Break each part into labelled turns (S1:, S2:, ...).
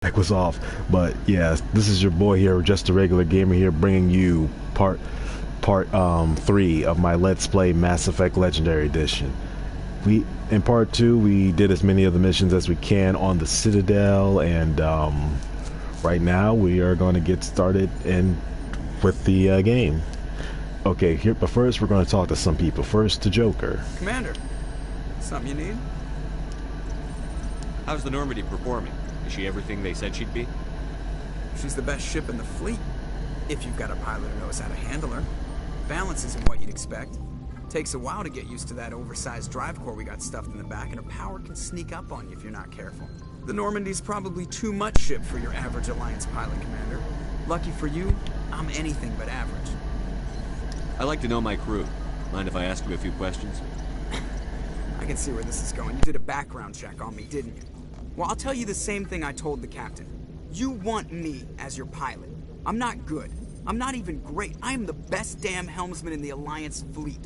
S1: mic was off. But yeah, this is your boy here, just a regular gamer here, bringing you part 3 of my Let's Play Mass Effect Legendary Edition. We in part 2 we did as many of the missions as we can on the Citadel, and right now we are going to get started with the game. Okay, here, but first we're going to talk to some people. First to Joker.
S2: Commander, something you need?
S3: How's the Normandy performing? Is she everything they said she'd be?
S2: She's the best ship in the fleet, if you've got a pilot who knows how to handle her. Balance isn't what you'd expect. Takes a while to get used to that oversized drive core we got stuffed in the back, and her power can sneak up on you if you're not careful. The Normandy's probably too much ship for your average Alliance pilot, Commander. Lucky for you, I'm anything but average.
S3: I like to know my crew. Mind if I ask you a few questions?
S2: I can see where this is going. You did a background check on me, didn't you? Well, I'll tell you the same thing I told the captain. You want me as your pilot. I'm not good. I'm not even great. I am the best damn helmsman in the Alliance fleet.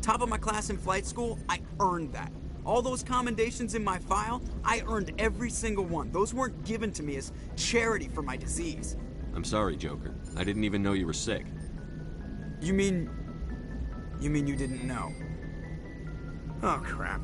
S2: Top of my class in flight school, I earned that. All those commendations in my file, I earned every single one. Those weren't given to me as charity for my disease.
S3: I'm sorry, Joker. I didn't even know you were sick.
S2: You mean you didn't know? Oh, crap.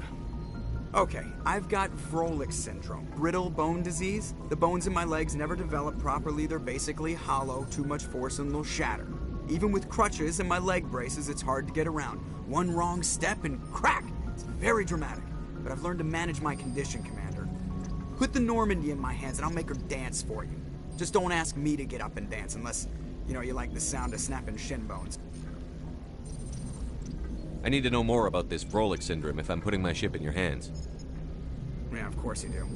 S2: Okay, I've got Froelich syndrome, brittle bone disease. The bones in my legs never develop properly. They're basically hollow, too much force and they'll shatter. Even with crutches and my leg braces, it's hard to get around. One wrong step and crack! It's very dramatic. But I've learned to manage my condition, Commander. Put the Normandy in my hands and I'll make her dance for you. Just don't ask me to get up and dance unless, you like the sound of snapping shin bones.
S3: I need to know more about this Froelich syndrome if I'm putting my ship in your hands.
S2: Yeah, of course you do.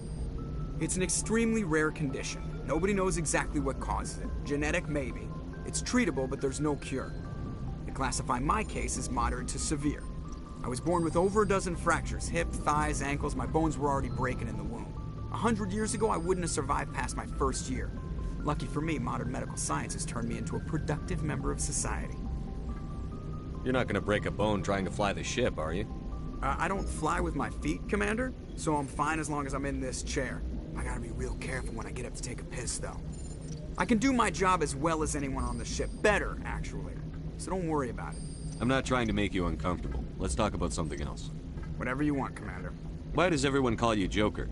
S2: It's an extremely rare condition. Nobody knows exactly what causes it. Genetic, maybe. It's treatable, but there's no cure. They classify my case as moderate to severe. I was born with over a dozen fractures, hip, thighs, ankles. My bones were already breaking in the womb. 100 years ago, I wouldn't have survived past my first year. Lucky for me, modern medical science has turned me into a productive member of society.
S3: You're not gonna break a bone trying to fly the ship, are you?
S2: I don't fly with my feet, Commander, so I'm fine as long as I'm in this chair. I gotta be real careful when I get up to take a piss, though. I can do my job as well as anyone on the ship. Better, actually. So don't worry about it.
S3: I'm not trying to make you uncomfortable. Let's talk about something else.
S2: Whatever you want, Commander.
S3: Why does everyone call you Joker?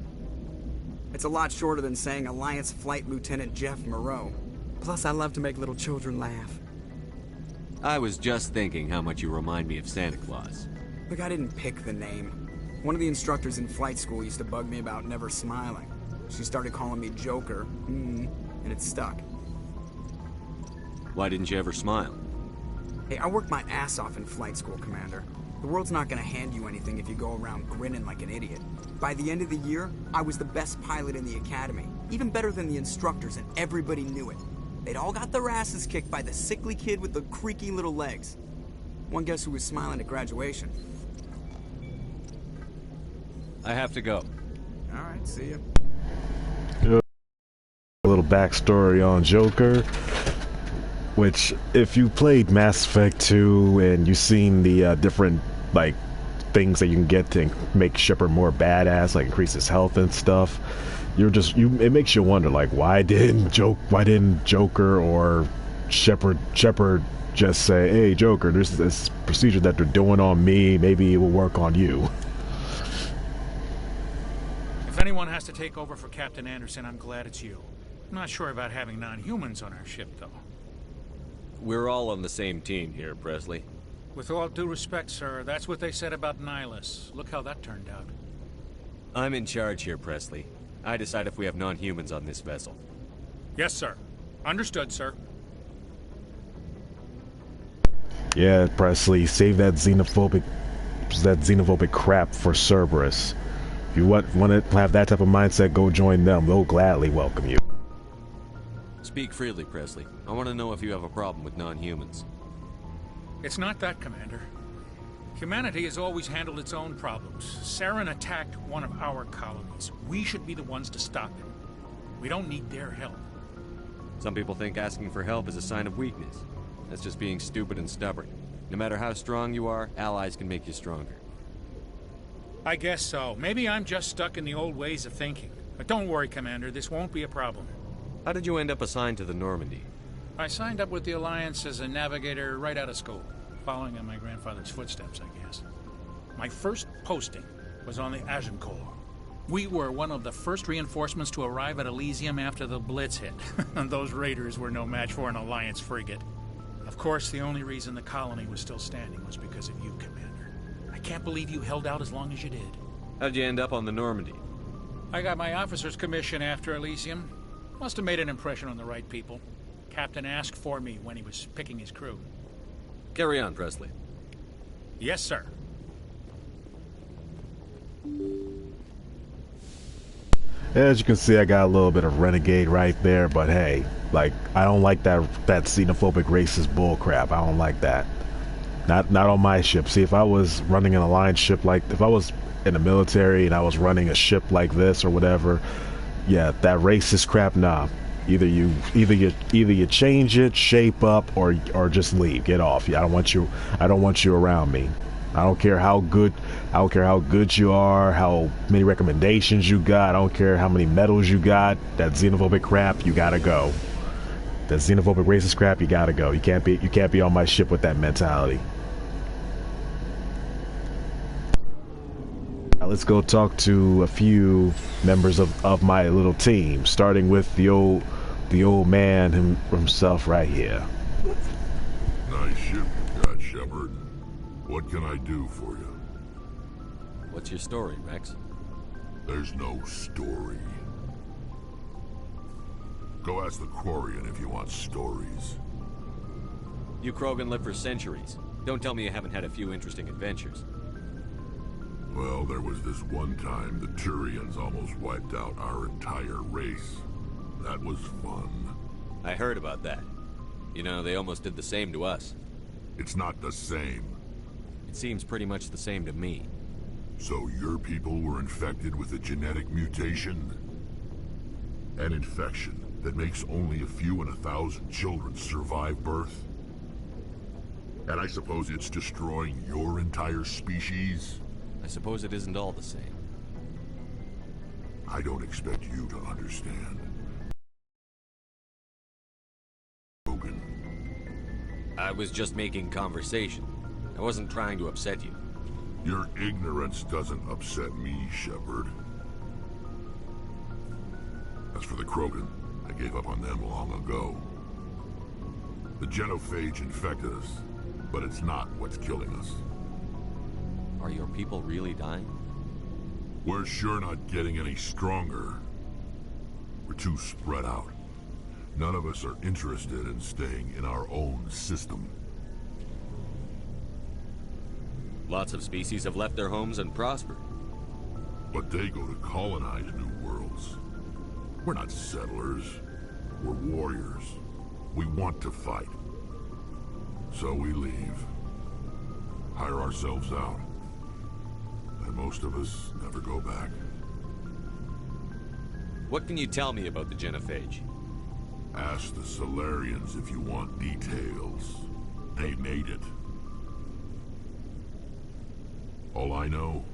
S2: It's a lot shorter than saying Alliance Flight Lieutenant Jeff Moreau. Plus, I love to make little children laugh.
S3: I was just thinking how much you remind me of Santa Claus.
S2: Look, I didn't pick the name. One of the instructors in flight school used to bug me about never smiling. She started calling me Joker, and it stuck.
S3: Why didn't you ever smile?
S2: Hey, I worked my ass off in flight school, Commander. The world's not gonna hand you anything if you go around grinning like an idiot. By the end of the year, I was the best pilot in the academy. Even better than the instructors, and everybody knew it. They'd all got their asses kicked by the sickly kid with the creaky little legs. One guess who was smiling at graduation?
S3: I have to go.
S2: Alright, see ya.
S1: A little backstory on Joker, which if you played Mass Effect 2 and you've seen the different things that you can get to make Shepard more badass, like increase his health and stuff, it makes you wonder, why didn't Joker or Shepard just say, hey Joker, there's this procedure that they're doing on me, maybe it will work on you.
S4: If anyone has to take over for Captain Anderson, I'm glad it's you. I'm not sure about having non-humans on our ship, though.
S3: We're all on the same team here, Presley.
S4: With all due respect, sir, that's what they said about Nihilus. Look how that turned out.
S3: I'm in charge here, Presley. I decide if we have non-humans on this vessel.
S4: Yes, sir. Understood, sir.
S1: Yeah, Presley, save that xenophobic crap for Cerberus. If you want to have that type of mindset, go join them. They'll gladly welcome you.
S3: Speak freely, Presley. I want to know if you have a problem with non-humans.
S4: It's not that, Commander. Humanity has always handled its own problems. Saren attacked one of our colonies. We should be the ones to stop him. We don't need their help.
S3: Some people think asking for help is a sign of weakness. That's just being stupid and stubborn. No matter how strong you are, allies can make you stronger.
S4: I guess so. Maybe I'm just stuck in the old ways of thinking. But don't worry, Commander. This won't be a problem.
S3: How did you end up assigned to the Normandy?
S4: I signed up with the Alliance as a navigator right out of school, following in my grandfather's footsteps, I guess. My first posting was on the Agincourt. We were one of the first reinforcements to arrive at Elysium after the Blitz hit, and those raiders were no match for an Alliance frigate. Of course, the only reason the colony was still standing was because of you, Commander. I can't believe you held out as long as you did.
S3: How'd you end up on the Normandy?
S4: I got my officer's commission after Elysium. Must have made an impression on the right people. Captain asked for me when he was picking his crew.
S3: Carry on, Presley.
S4: Yes, sir.
S1: As you can see, I got a little bit of renegade right there, but hey, like, I don't like that xenophobic racist bullcrap. I don't like that. Not on my ship. See, if I was running an Alliance ship, like if I was in the military and I was running a ship like this or whatever, yeah, that racist crap, nah. Either you change it, shape up, or just leave, get off. Yeah, I don't want you around me. I don't care how good you are, how many recommendations you got. I don't care how many medals you got. That xenophobic crap, you gotta go. That xenophobic racist crap, you gotta go. You can't be on my ship with that mentality. Now let's go talk to a few members of my little team, starting with the old man himself right here.
S5: Nice ship you got, Shepard. What can I do for you?
S3: What's your story, Rex?
S5: There's no story. Go ask the Quarian if you want stories.
S3: You Krogan lived for centuries. Don't tell me you haven't had a few interesting adventures.
S5: Well, there was this one time the Turians almost wiped out our entire race. That was fun.
S3: I heard about that. You know, they almost did the same to us.
S5: It's not the same.
S3: It seems pretty much the same to me.
S5: So your people were infected with a genetic mutation? An infection that makes only a few in 1,000 children survive birth? And I suppose it's destroying your entire species?
S3: I suppose it isn't all the same.
S5: I don't expect you to understand. Krogan.
S3: I was just making conversation. I wasn't trying to upset you.
S5: Your ignorance doesn't upset me, Shepard. As for the Krogan, I gave up on them long ago. The genophage infected us, but it's not what's killing us.
S3: Are your people really dying?
S5: We're sure not getting any stronger. We're too spread out. None of us are interested in staying in our own system.
S3: Lots of species have left their homes and prospered.
S5: But they go to colonize new worlds. We're not settlers. We're warriors. We want to fight. So we leave. Hire ourselves out. And most of us never go back.
S3: What can you tell me about the genophage?
S5: Ask the Salarians if you want details. They made it. All I know,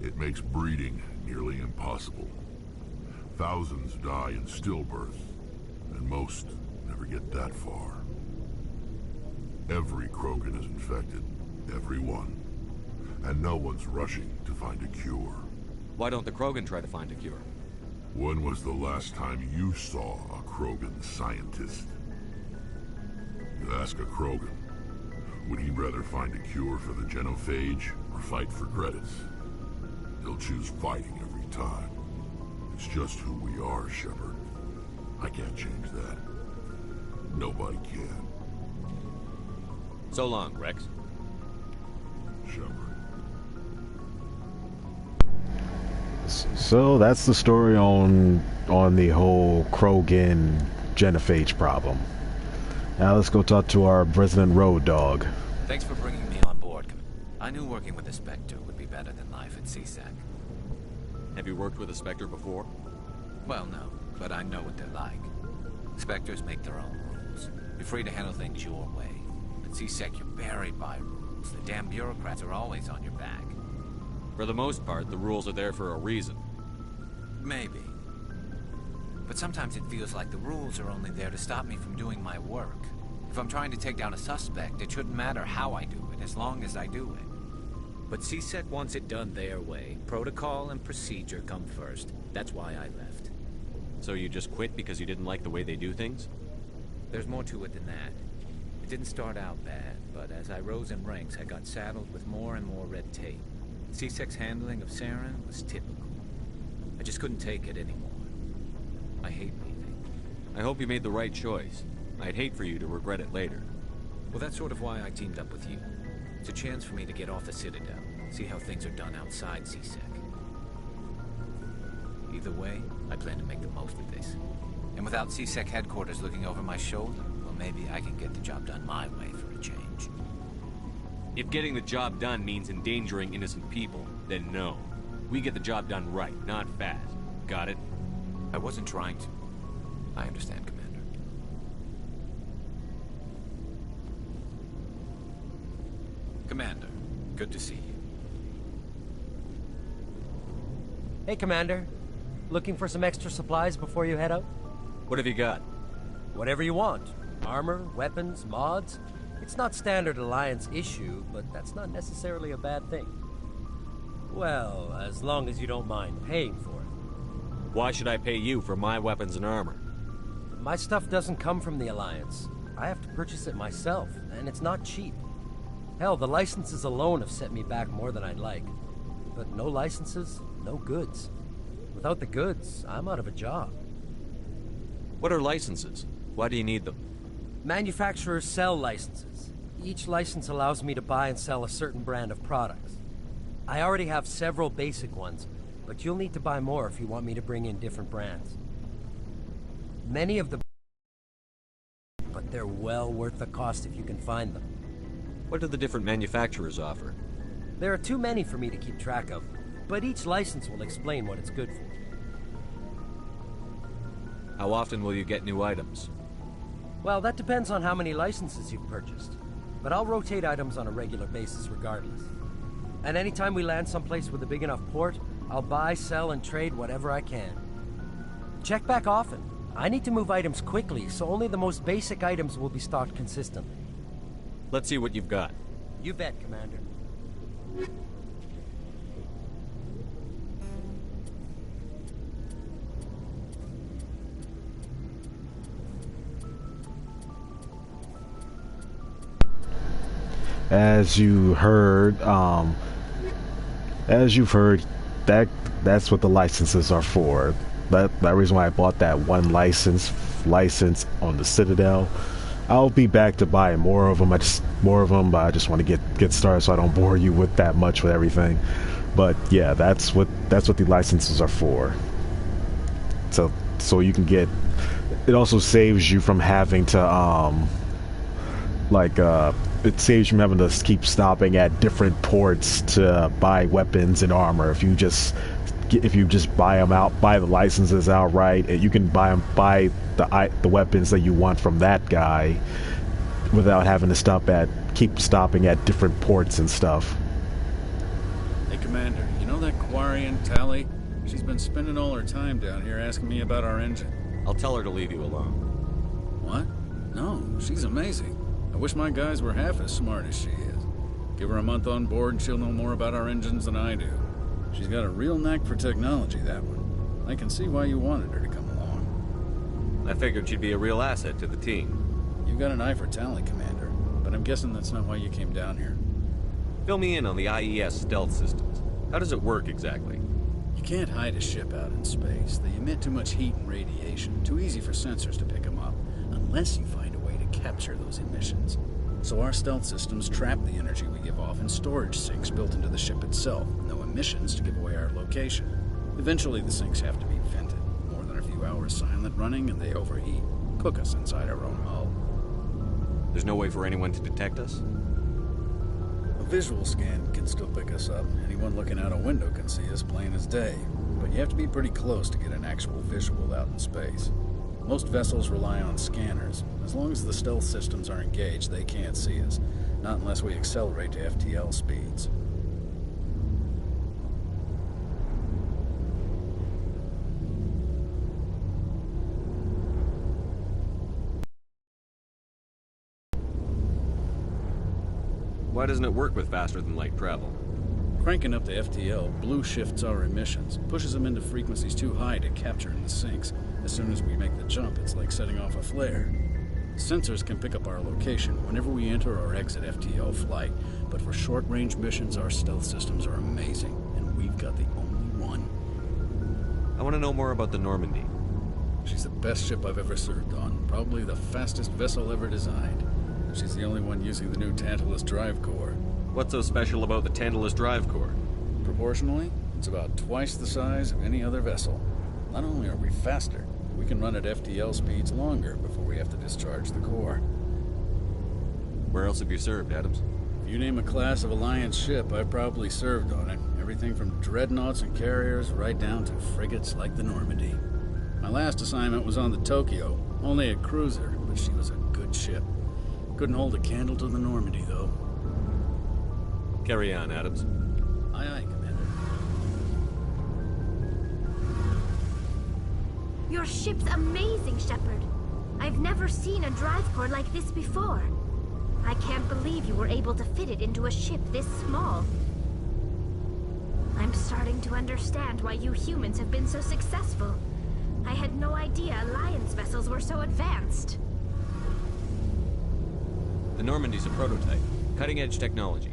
S5: it makes breeding nearly impossible. Thousands die in stillbirth, and most never get that far. Every Krogan is infected, every one. And no one's rushing to find a cure.
S3: Why don't the Krogan try to find a cure?
S5: When was the last time you saw a Krogan scientist? You ask a Krogan, would he rather find a cure for the genophage or fight for credits? He'll choose fighting every time. It's just who we are, Shepard. I can't change that. Nobody can.
S3: So long, Rex.
S5: Shepard.
S1: So that's the story on the whole Krogan genophage problem. Now let's go talk to our resident road dog.
S6: Thanks for bringing me on board. I knew working with the Spectre would be better than life at CSAC.
S3: Have you worked with a Spectre before?
S6: Well, no, but I know what they're like. Spectres make their own rules. You're free to handle things your way. At CSEC, you're buried by rules. The damn bureaucrats are always on your back.
S3: For the most part, the rules are there for a reason.
S6: Maybe. But sometimes it feels like the rules are only there to stop me from doing my work. If I'm trying to take down a suspect, it shouldn't matter how I do it, as long as I do it.
S7: But C-Sec wants it done their way. Protocol and procedure come first. That's why I left.
S3: So you just quit because you didn't like the way they do things?
S7: There's more to it than that. It didn't start out bad, but as I rose in ranks, I got saddled with more and more red tape. C-Sec's handling of Saren was typical. I just couldn't take it anymore. I hate leaving.
S3: I hope you made the right choice. I'd hate for you to regret it later.
S7: Well, that's sort of why I teamed up with you. It's a chance for me to get off the Citadel, see how things are done outside C-Sec. Either way, I plan to make the most of this.
S6: And without C-Sec headquarters looking over my shoulder, well, maybe I can get the job done my way for a change.
S3: If getting the job done means endangering innocent people, then no. We get the job done right, not fast. Got it?
S6: I wasn't trying to. I understand, Commander. Commander, good to see you.
S8: Hey, Commander. Looking for some extra supplies before you head out?
S3: What have you got?
S8: Whatever you want. Armor, weapons, mods. It's not standard Alliance issue, but that's not necessarily a bad thing. Well, as long as you don't mind paying for it.
S3: Why should I pay you for my weapons and armor?
S8: My stuff doesn't come from the Alliance. I have to purchase it myself, and it's not cheap. Hell, the licenses alone have set me back more than I'd like. But no licenses, no goods. Without the goods, I'm out of a job.
S3: What are licenses? Why do you need them?
S8: Manufacturers sell licenses. Each license allows me to buy and sell a certain brand of products. I already have several basic ones, but you'll need to buy more if you want me to bring in different brands. Many of the... but they're well worth the cost if you can find them.
S3: What do the different manufacturers offer?
S8: There are too many for me to keep track of, but each license will explain what it's good for.
S3: How often will you get new items?
S8: Well, that depends on how many licenses you've purchased. But I'll rotate items on a regular basis regardless. And anytime we land someplace with a big enough port, I'll buy, sell, and trade whatever I can. Check back often. I need to move items quickly, so only the most basic items will be stocked consistently.
S3: Let's see what you've got.
S8: You bet, Commander.
S1: As you've heard, that's what the licenses are for. That reason why I bought that one license on the Citadel. I'll be back to buy more of them. But I just want to get started so I don't bore you with that much with everything. But yeah, that's what the licenses are for. So you can get. It also saves you from having to it saves you from having to keep stopping at different ports to buy weapons and armor. If you just buy the licenses outright, and you can buy the weapons that you want from that guy without having to keep stopping at different ports and stuff.
S4: Hey, Commander, you know that Quarian, Tali? She's been spending all her time down here asking me about our engine.
S3: I'll tell her to leave you alone.
S4: What? No, she's amazing. I wish my guys were half as smart as she is. Give her a month on board and she'll know more about our engines than I do. She's got a real knack for technology, that one. I can see why you wanted her to come along.
S3: I figured she'd be a real asset to the team.
S4: You've got an eye for talent, Commander, but I'm guessing that's not why you came down here.
S3: Fill me in on the IES stealth systems. How does it work exactly?
S4: You can't hide a ship out in space. They emit too much heat and radiation. Too easy for sensors to pick them up, unless you find a way to capture those emissions. So our stealth systems trap the energy we give off in storage sinks built into the ship itself. No emissions to give away our location. Eventually the sinks have to be vented. More than a few hours silent running and they overheat. Cook us inside our own hull.
S3: There's no way for anyone to detect us?
S4: A visual scan can still pick us up. Anyone looking out a window can see us plain as day. But you have to be pretty close to get an actual visual out in space. Most vessels rely on scanners. As long as the stealth systems are engaged, they can't see us. Not unless we accelerate to FTL speeds.
S3: Why doesn't it work with faster-than-light travel?
S4: Cranking up the FTL blue shifts our emissions, pushes them into frequencies too high to capture in the sinks. As soon as we make the jump, it's like setting off a flare. Sensors can pick up our location whenever we enter or exit FTL flight, but for short-range missions, our stealth systems are amazing, and we've got the only one.
S3: I want to know more about the Normandy.
S4: She's the best ship I've ever served on, probably the fastest vessel ever designed. She's the only one using the new Tantalus drive core.
S3: What's so special about the Tantalus drive core?
S4: Proportionally, it's about twice the size of any other vessel. Not only are we faster, we can run at FTL speeds longer before we have to discharge the core.
S3: Where else have you served, Adams?
S4: If you name a class of Alliance ship, I've probably served on it. Everything from dreadnoughts and carriers right down to frigates like the Normandy. My last assignment was on the Tokyo, only a cruiser, but she was a good ship. Couldn't hold a candle to the Normandy, though.
S3: Carry on, Adams.
S4: Aye, aye, Commander.
S9: Your ship's amazing, Shepard. I've never seen a drive core like this before. I can't believe you were able to fit it into a ship this small. I'm starting to understand why you humans have been so successful. I had no idea Alliance vessels were so advanced.
S3: The Normandy's a prototype. Cutting-edge technology.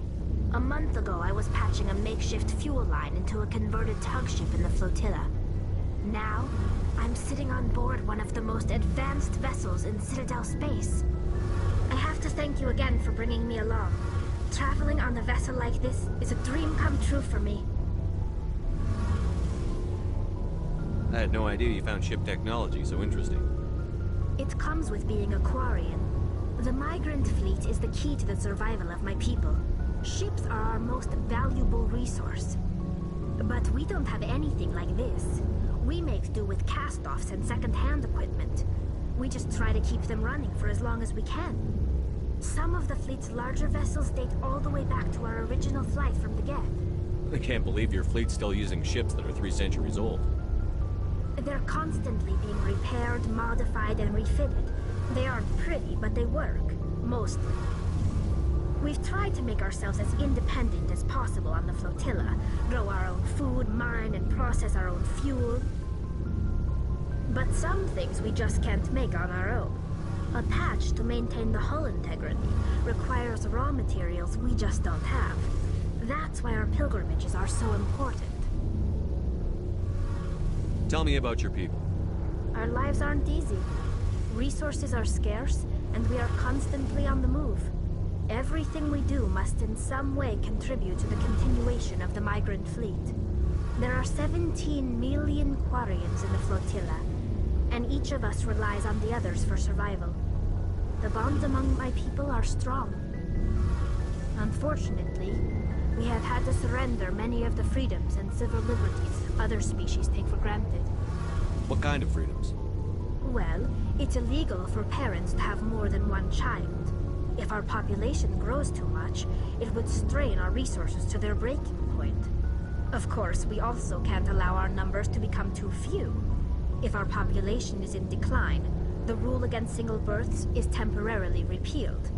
S9: A month ago, I was patching a makeshift fuel line into a converted tug ship in the flotilla. Now, I'm sitting on board one of the most advanced vessels in Citadel space. I have to thank you again for bringing me along. Traveling on a vessel like this is a dream come true for me.
S3: I had no idea you found ship technology so interesting.
S9: It comes with being a Quarian. The migrant fleet is the key to the survival of my people. Ships are our most valuable resource. But we don't have anything like this. We make do with cast-offs and second-hand equipment. We just try to keep them running for as long as we can. Some of the fleet's larger vessels date all the way back to our original flight from the Geth.
S3: I can't believe your fleet's still using ships that are 3 centuries old.
S9: They're constantly being repaired, modified, and refitted. They aren't pretty, but they work. Mostly. We've tried to make ourselves as independent as possible on the flotilla. Grow our own food, mine, and process our own fuel. But some things we just can't make on our own. A patch to maintain the hull integrity requires raw materials we just don't have. That's why our pilgrimages are so important.
S3: Tell me about your people.
S9: Our lives aren't easy. Resources are scarce, and we are constantly on the move. Everything we do must in some way contribute to the continuation of the migrant fleet. There are 17 million Quarians in the flotilla, and each of us relies on the others for survival. The bonds among my people are strong. Unfortunately, we have had to surrender many of the freedoms and civil liberties other species take for granted.
S3: What kind of freedoms?
S9: Well, it's illegal for parents to have more than one child. If our population grows too much, it would strain our resources to their breaking point. Of course, we also can't allow our numbers to become too few. If our population is in decline, the rule against single births is temporarily repealed.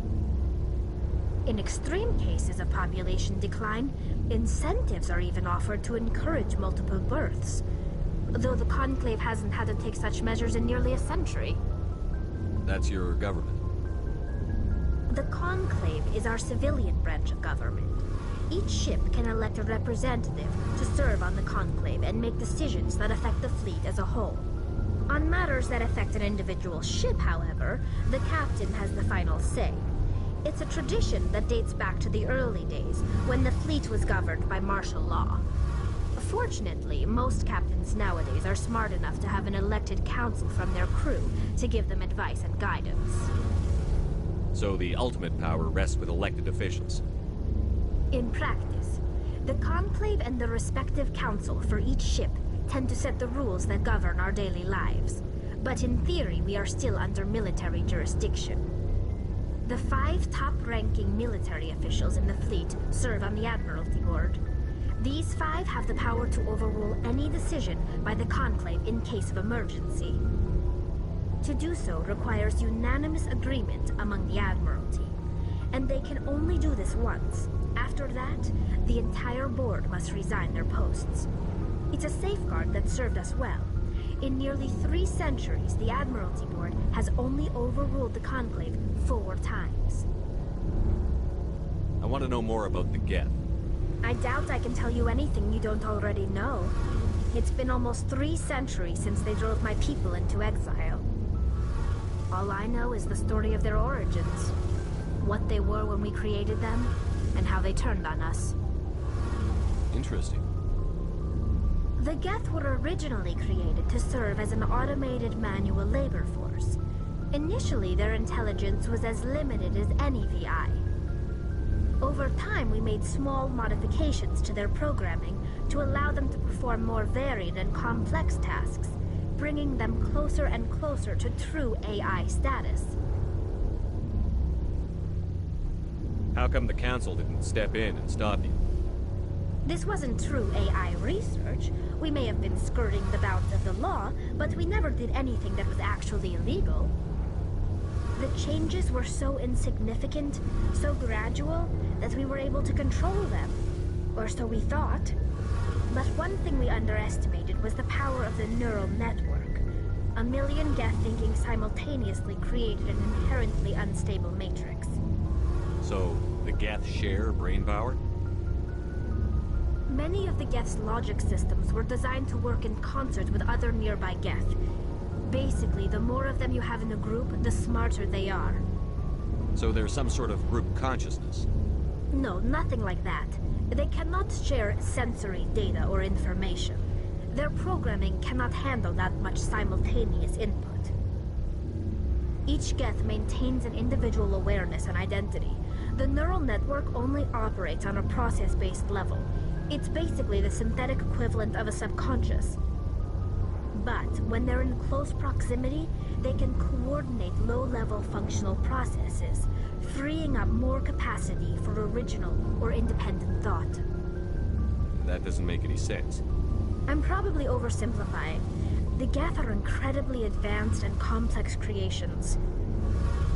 S9: In extreme cases of population decline, incentives are even offered to encourage multiple births, though the Conclave hasn't had to take such measures in nearly a century.
S3: That's your government.
S9: The Conclave is our civilian branch of government. Each ship can elect a representative to serve on the Conclave and make decisions that affect the fleet as a whole. On matters that affect an individual ship, however, the captain has the final say. It's a tradition that dates back to the early days, when the fleet was governed by martial law. Fortunately, most captains nowadays are smart enough to have an elected council from their crew to give them advice and guidance.
S3: So the ultimate power rests with elected officials.
S9: In practice, the Conclave and the respective council for each ship tend to set the rules that govern our daily lives. But in theory, we are still under military jurisdiction. The 5 top-ranking military officials in the fleet serve on the Admiralty Board. These 5 have the power to overrule any decision by the Conclave in case of emergency. To do so requires unanimous agreement among the Admiralty. and they can only do this once. After that, the entire board must resign their posts. It's a safeguard that served us well. In nearly 3 centuries, the Admiralty Board has only overruled the Conclave 4 times.
S3: I want to know more about the Geth.
S9: I doubt I can tell you anything you don't already know. It's been almost 3 centuries since they drove my people into exile. All I know is the story of their origins. What they were when we created them, and how they turned on us.
S3: Interesting.
S9: The Geth were originally created to serve as an automated manual labor force. Initially, their intelligence was as limited as any VI. Over time, we made small modifications to their programming to allow them to perform more varied and complex tasks, bringing them closer and closer to true AI status.
S3: How come the Council didn't step in and stop you?
S9: This wasn't true AI research. We may have been skirting the bounds of the law, but we never did anything that was actually illegal. The changes were so insignificant, so gradual, that we were able to control them. Or so we thought. But one thing we underestimated was the power of the neural network. A million Geth thinking simultaneously created an inherently unstable matrix.
S3: So, the Geth share brain power?
S9: Many of the Geth's logic systems were designed to work in concert with other nearby Geth. Basically, the more of them you have in a group, the smarter they are.
S3: So there's some sort of group consciousness?
S9: No, nothing like that. They cannot share sensory data or information. Their programming cannot handle that much simultaneous input. Each Geth maintains an individual awareness and identity. The neural network only operates on a process-based level. It's basically the synthetic equivalent of a subconscious. But when they're in close proximity, they can coordinate low-level functional processes, freeing up more capacity for original or independent thought.
S3: That doesn't make any sense.
S9: I'm probably oversimplifying. The Geth are incredibly advanced and complex creations.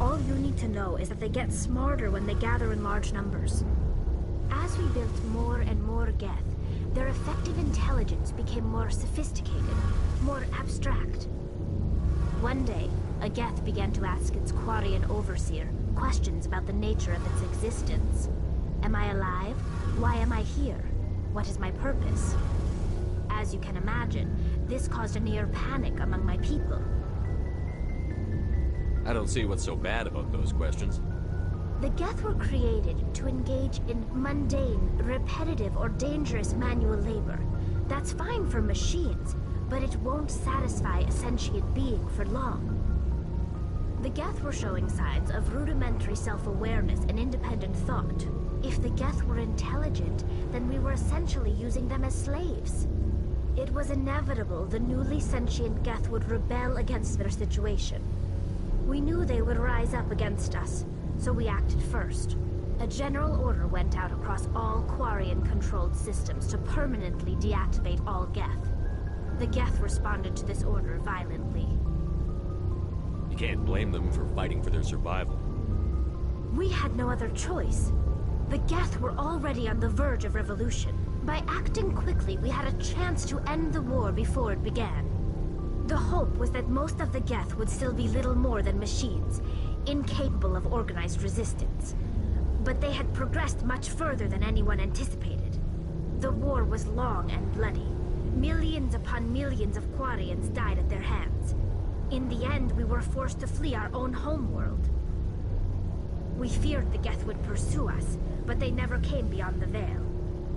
S9: All you need to know is that they get smarter when they gather in large numbers. As we built more and more Geth, their effective intelligence became more sophisticated, more abstract. One day, a Geth began to ask its Quarian overseer questions about the nature of its existence. Am I alive? Why am I here? What is my purpose? As you can imagine, this caused a near panic among my people.
S3: I don't see what's so bad about those questions.
S9: The Geth were created to engage in mundane, repetitive, or dangerous manual labor. That's fine for machines, but it won't satisfy a sentient being for long. The Geth were showing signs of rudimentary self-awareness and independent thought. If the Geth were intelligent, then we were essentially using them as slaves. It was inevitable the newly sentient Geth would rebel against their situation. We knew they would rise up against us, so we acted first. A general order went out across all Quarian-controlled systems to permanently deactivate all Geth. The Geth responded to this order violently.
S3: You can't blame them for fighting for their survival.
S9: We had no other choice. The Geth were already on the verge of revolution. By acting quickly, we had a chance to end the war before it began. The hope was that most of the Geth would still be little more than machines, incapable of organized resistance. But they had progressed much further than anyone anticipated. The war was long and bloody. Millions upon millions of Quarians died at their hands. In the end, we were forced to flee our own homeworld. We feared the Geth would pursue us, but they never came beyond the Veil.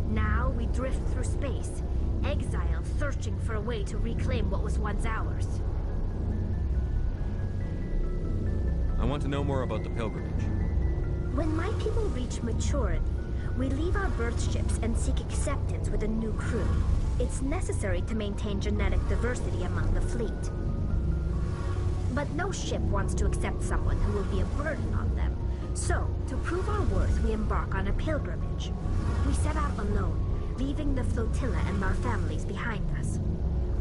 S9: Now we drift through space, exiled, searching for a way to reclaim what was once ours.
S3: I want to know more about the pilgrimage.
S9: When my people reach maturity, we leave our birth ships and seek acceptance with a new crew. It's necessary to maintain genetic diversity among the fleet. But no ship wants to accept someone who will be a burden on them. So, to prove our worth, we embark on a pilgrimage. We set out alone, leaving the flotilla and our families behind us.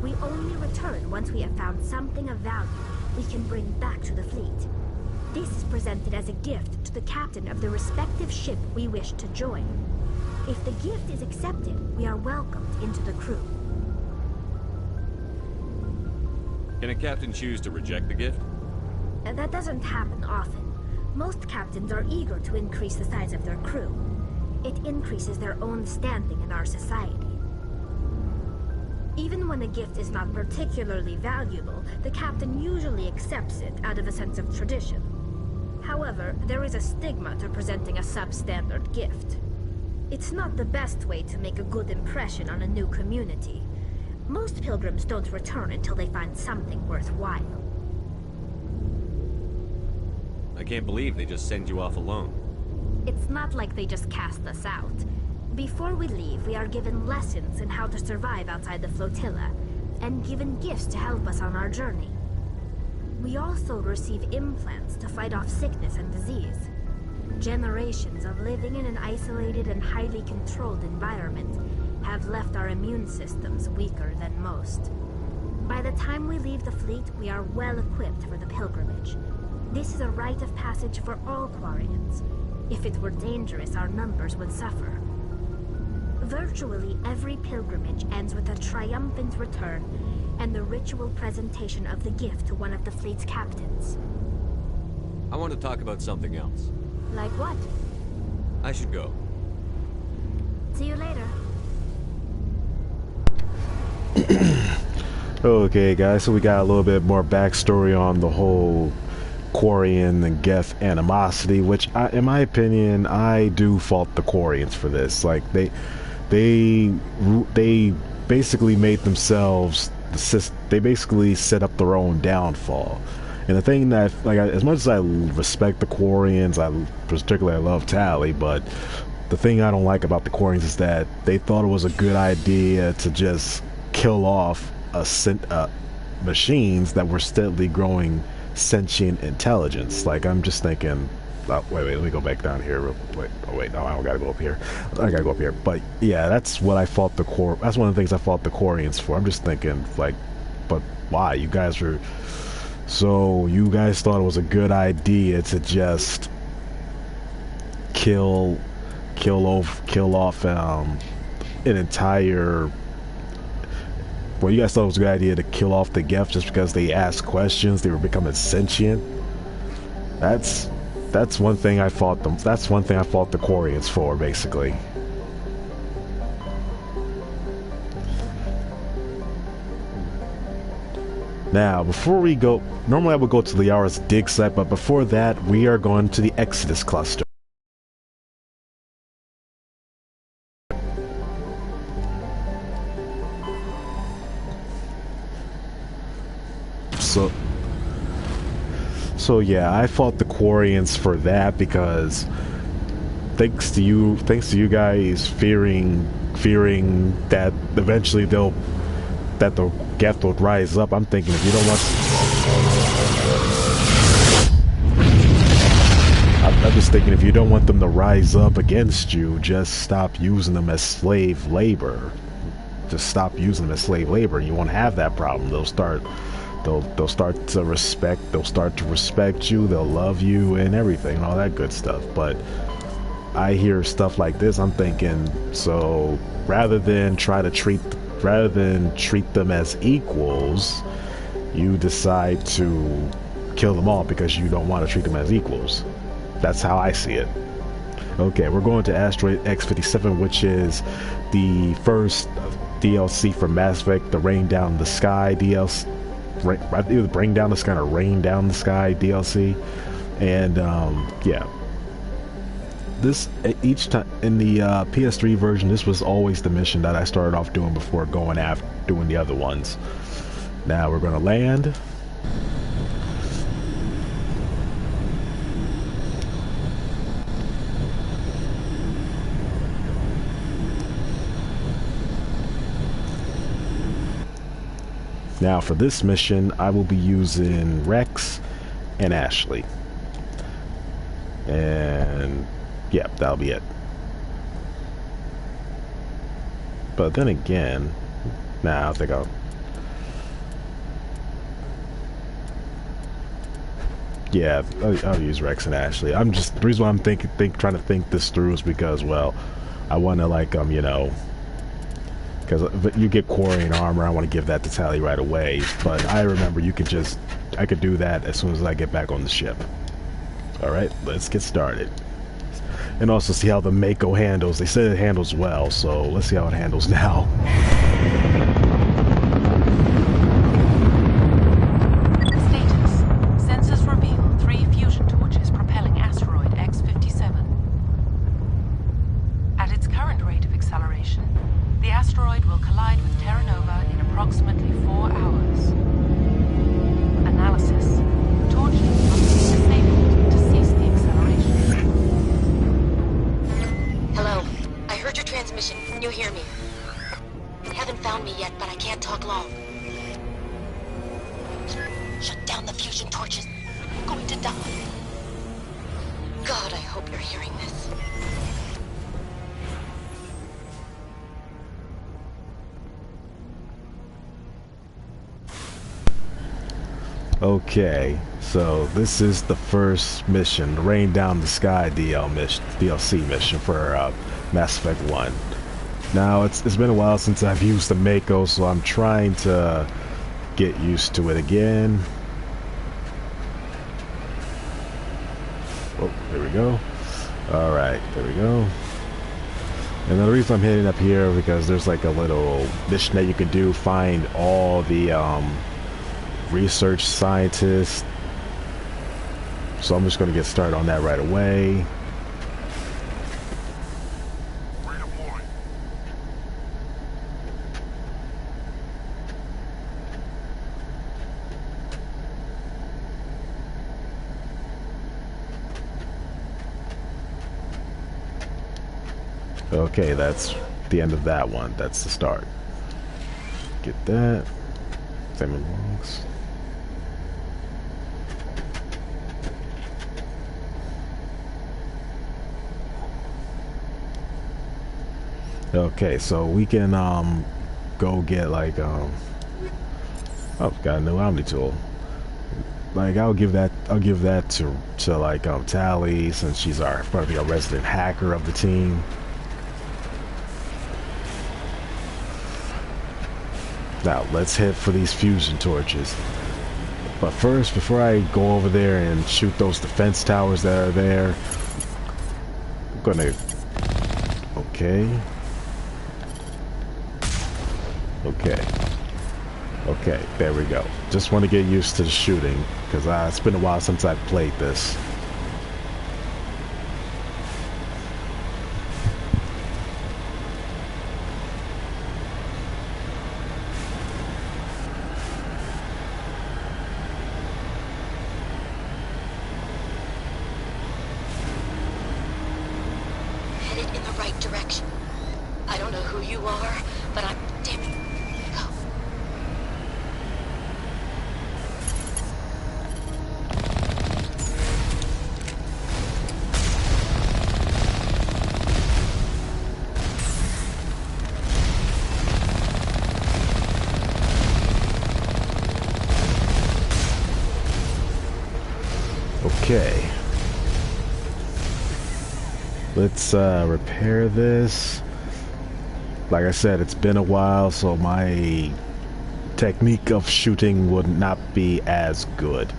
S9: We only return once we have found something of value we can bring back to the fleet. This is presented as a gift to the captain of the respective ship we wish to join. If the gift is accepted, we are welcomed into the crew.
S3: Can a captain choose to reject the gift?
S9: That doesn't happen often. Most captains are eager to increase the size of their crew. It increases their own standing in our society. Even when a gift is not particularly valuable, the captain usually accepts it out of a sense of tradition. However, there is a stigma to presenting a substandard gift. It's not the best way to make a good impression on a new community. Most pilgrims don't return until they find something worthwhile.
S3: I can't believe they just send you off alone.
S9: It's not like they just cast us out. Before we leave, we are given lessons in how to survive outside the flotilla, and given gifts to help us on our journey. We also receive implants to fight off sickness and disease. Generations of living in an isolated and highly controlled environment have left our immune systems weaker than most. By the time we leave the fleet, we are well equipped for the pilgrimage. This is a rite of passage for all Quarians. If it were dangerous, our numbers would suffer. Virtually every pilgrimage ends with a triumphant return and the ritual presentation of the gift to one of the fleet's captains.
S3: I want to talk about something else.
S9: Like what?
S3: I should go.
S9: See you later.
S1: Okay, guys, so we got a little bit more backstory on the whole Quarian and Geth animosity, which, in my opinion, I do fault the Quarians for this. Like, they basically made themselves they basically set up their own downfall. And the thing that, like, as much as I respect the Quarians, particularly I love Tali, but the thing I don't like about the Quarians is that they thought it was a good idea to just kill off machines that were steadily growing sentient intelligence. Like, I'm just thinking, wait, let me go back down here. Wait, no, I don't gotta go up here. I gotta go up here. But yeah, that's what I fought that's one of the things I fought the Quarians for. I'm just thinking, like, but why? You guys thought it was a good idea to just kill off an entire. Well, you guys thought it was a good idea to kill off the Geth just because they asked questions, they were becoming sentient. That's one thing I fought them. That's one thing I fought the Quarians for, basically. Now, before we go, normally I would go to Liara's dig site, but before that, we are going to the Exodus cluster. So yeah, I fought the Quarians for that because thanks to you guys fearing that eventually the Geth will rise up. I'm thinking, if you don't want, I'm just thinking, if you don't want them to rise up against you, just stop using them as slave labor. Just stop using them as slave labor. You won't have that problem. They'll start to respect you, they'll love you and everything, all that good stuff. But I hear stuff like this, I'm thinking, so rather than treat them as equals, you decide to kill them all because you don't want to treat them as equals. That's how I see it. Okay, we're going to Asteroid X57, which is the first DLC for Mass Effect, the Rain Down the Sky DLC. Either Bring Down the Sky or Rain Down the Sky DLC. And yeah, this each time in the PS3 version, this was always the mission that I started off doing before going after doing the other ones. Now we're going to land. Now for this mission, I will be using Rex and Ashley. And yeah, that'll be it. But then again, nah, I think I'll... Yeah, I'll use Rex and Ashley. I'm just the reason why I'm trying to think this through is because, well, I want to like you know, because you get quarrying armor, I want to give that to Tali right away. But I remember I could do that as soon as I get back on the ship. All right, let's get started, and also see how the Mako handles. They said it handles well, so let's see how it handles now. Okay, so this is the first mission, the Rain Down the Sky DLC mission for Mass Effect 1. Now, it's been a while since I've used the Mako, so I'm trying to get used to it again. Oh, there we go. Alright, there we go. And the reason I'm heading up here because there's like a little mission that you could do, find all the research scientists. So I'm just going to get started on that right away. Okay, that's the end of that one. That's the start. Get that. Same logs. Okay, so we can go get like oh, got a new Omni tool. Like I'll give that to like Tali, since she's probably a resident hacker of the team. Now let's head for these fusion torches. But first, before I go over there and shoot those defense towers that are there, I'm gonna Okay, there we go. Just want to get used to the shooting, because it's been a while since I've played this.
S10: Headed in the right direction. I don't know who you are, but I'm... Damn it. Go.
S1: Okay. Let's repair this. Like I said, it's been a while, so my technique of shooting would not be as good.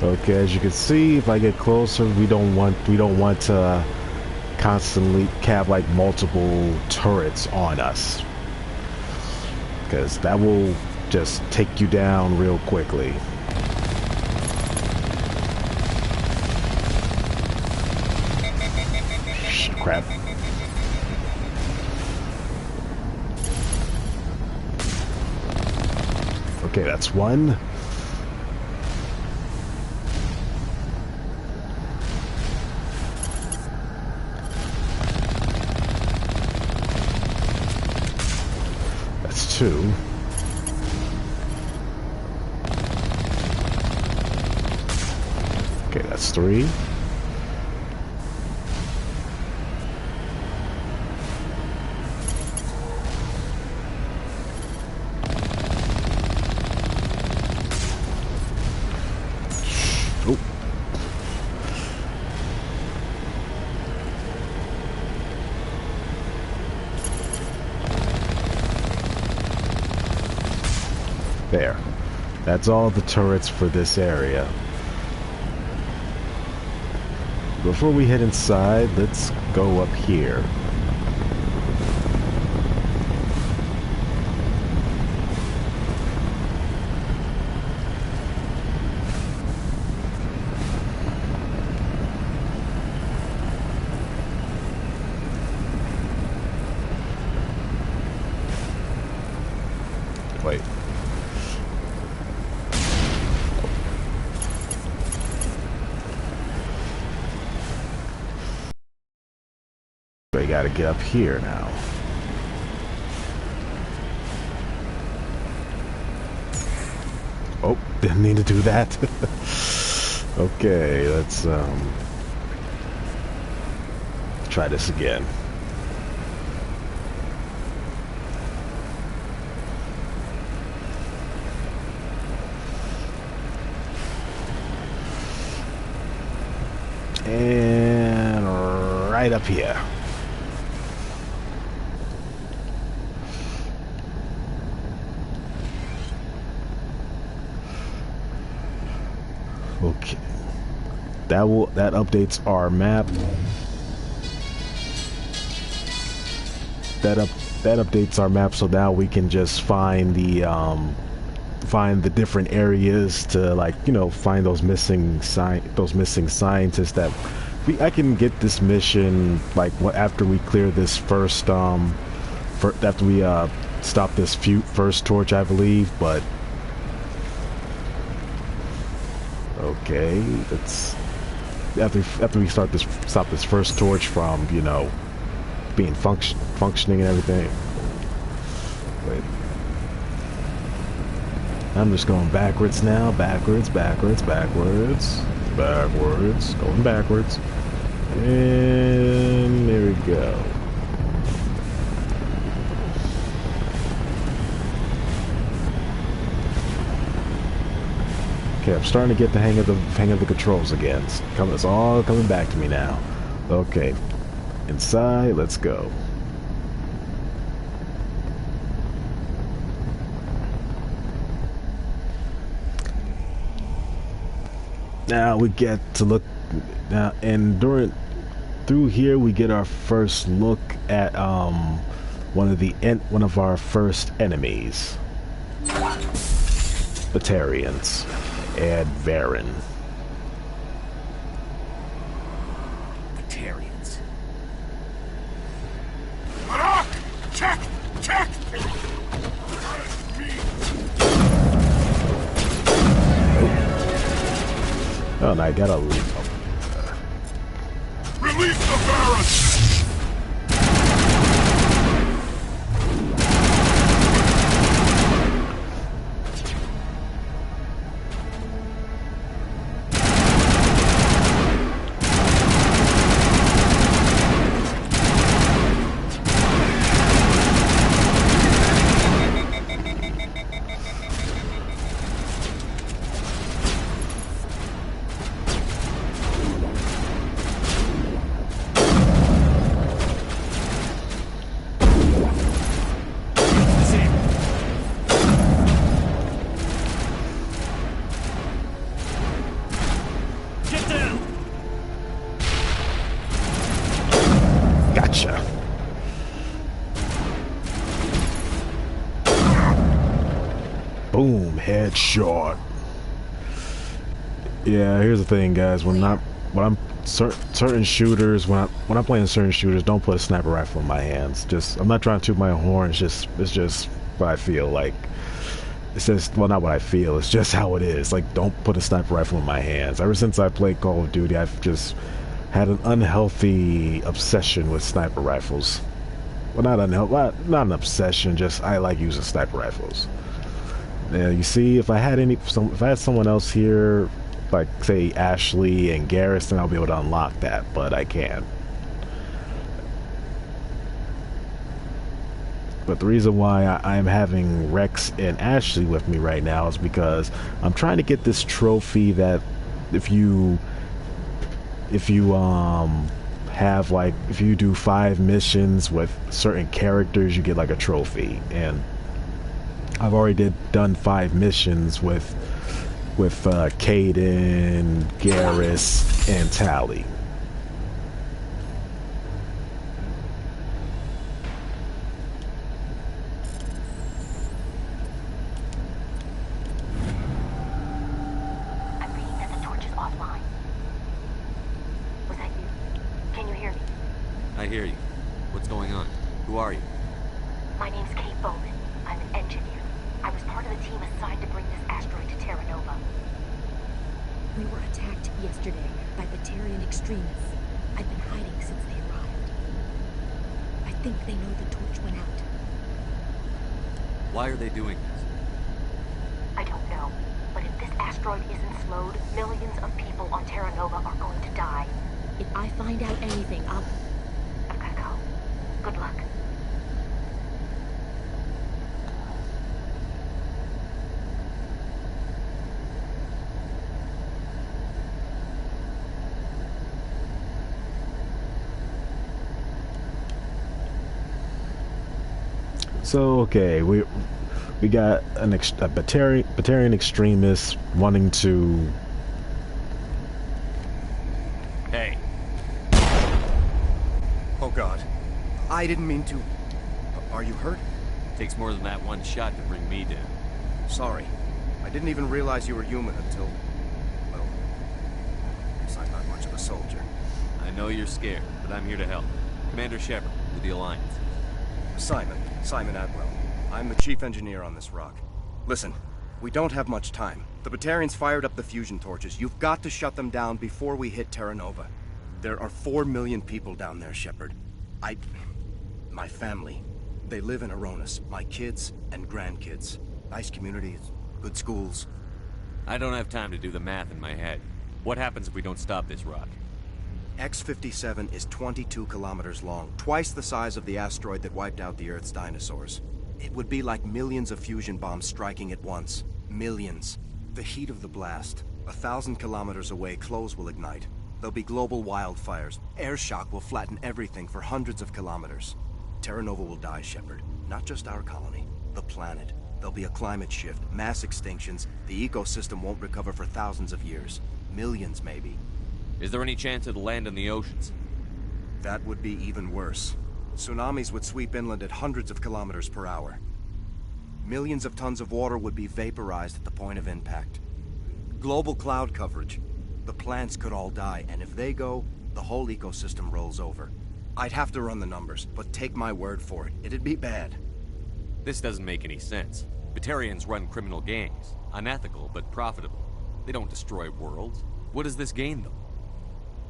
S1: Okay, as you can see, if I get closer, we don't want to constantly have like multiple turrets on us, because that will just take you down real quickly. crap. Okay, that's one. That's two. Okay, that's three. Oh. There. That's all the turrets for this area. Before we head inside, let's go up here. Wait. We gotta get up here now. Oh, didn't mean to do that. Okay, let's try this again. And right up here. Okay. That updates our map. That updates our map, so now we can just find the different areas to, like, you know, find those missing scientists that I can get this mission like after we clear this first after we stop this first torch, I believe. But okay, that's after we stop this first torch from, you know, being functioning and everything. Wait. I'm just going backwards now. Backwards. Going backwards. And there we go. Okay, I'm starting to get the hang of the controls again. It's all coming back to me now. Okay. Inside, let's go. Now we get to look now, and through here we get our first look at one of our first enemies, Batarians, and Varen.
S11: Batarians.
S5: Check!
S1: Oh, and I gotta leave.
S5: Release the Varus!
S1: Gotcha. Boom, headshot. Yeah, here's the thing, guys. When when I'm certain shooters, when I'm playing certain shooters, don't put a sniper rifle in my hands. Just, I'm not trying to toot my own horn. It's just what I feel like. It's just, well, not what I feel. It's just how it is. Like, don't put a sniper rifle in my hands. Ever since I played Call of Duty, I've just had an unhealthy obsession with sniper rifles. Well, not an obsession. Just I like using sniper rifles. Yeah, you see, if I had someone else here, like say Ashley and Garrus, then I'll be able to unlock that, but I can't. But the reason why I'm having Rex and Ashley with me right now is because I'm trying to get this trophy that if you have, like, if you do 5 missions with certain characters, you get like a trophy. And I've already done 5 missions with Kaidan, Garrus, and Tali.
S10: I'm reading that the torch is offline. Was that you? Can you hear me?
S3: I hear you. What's going on? Who are you?
S10: My name's Kate Bowman. I'm an engineer. I was part of the team assigned to bring this asteroid to Terra Nova.
S11: We were attacked yesterday by Batarian extremists. I've been hiding since they arrived. I think they know the torch went out.
S3: Why are they doing this?
S10: I don't know, but if this asteroid isn't slowed, millions of people on Terra Nova are going to die.
S11: If I find out anything, I've
S10: gotta go. Good luck.
S1: So okay, we got a Batarian extremist wanting to.
S3: Hey.
S12: Oh God, I didn't mean to. Are you hurt?
S3: Takes more than that one shot to bring me down.
S12: Sorry, I didn't even realize you were human until, well, I guess I'm not much of a soldier.
S3: I know you're scared, but I'm here to help. Commander Shepard, with the Alliance.
S12: Simon Atwell. I'm the chief engineer on this rock. Listen, we don't have much time. The Batarians fired up the fusion torches. You've got to shut them down before we hit Terra Nova. There are 4 million people down there, Shepard. My family, they live in Aronis. My kids and grandkids. Nice communities, good schools.
S3: I don't have time to do the math in my head. What happens if we don't stop this rock?
S12: X-57 is 22 kilometers long, twice the size of the asteroid that wiped out the Earth's dinosaurs. It would be like millions of fusion bombs striking at once. Millions. The heat of the blast. 1,000 kilometers away, clothes will ignite. There'll be global wildfires. Air shock will flatten everything for hundreds of kilometers. Terra Nova will die, Shepard. Not just our colony, the planet. There'll be a climate shift, mass extinctions. The ecosystem won't recover for thousands of years. Millions, maybe.
S3: Is there any chance it'll land in the oceans?
S12: That would be even worse. Tsunamis would sweep inland at hundreds of kilometers per hour. Millions of tons of water would be vaporized at the point of impact. Global cloud coverage. The plants could all die, and if they go, the whole ecosystem rolls over. I'd have to run the numbers, but take my word for it, it'd be bad.
S3: This doesn't make any sense. Batarians run criminal gangs. Unethical, but profitable. They don't destroy worlds. What does this gain them?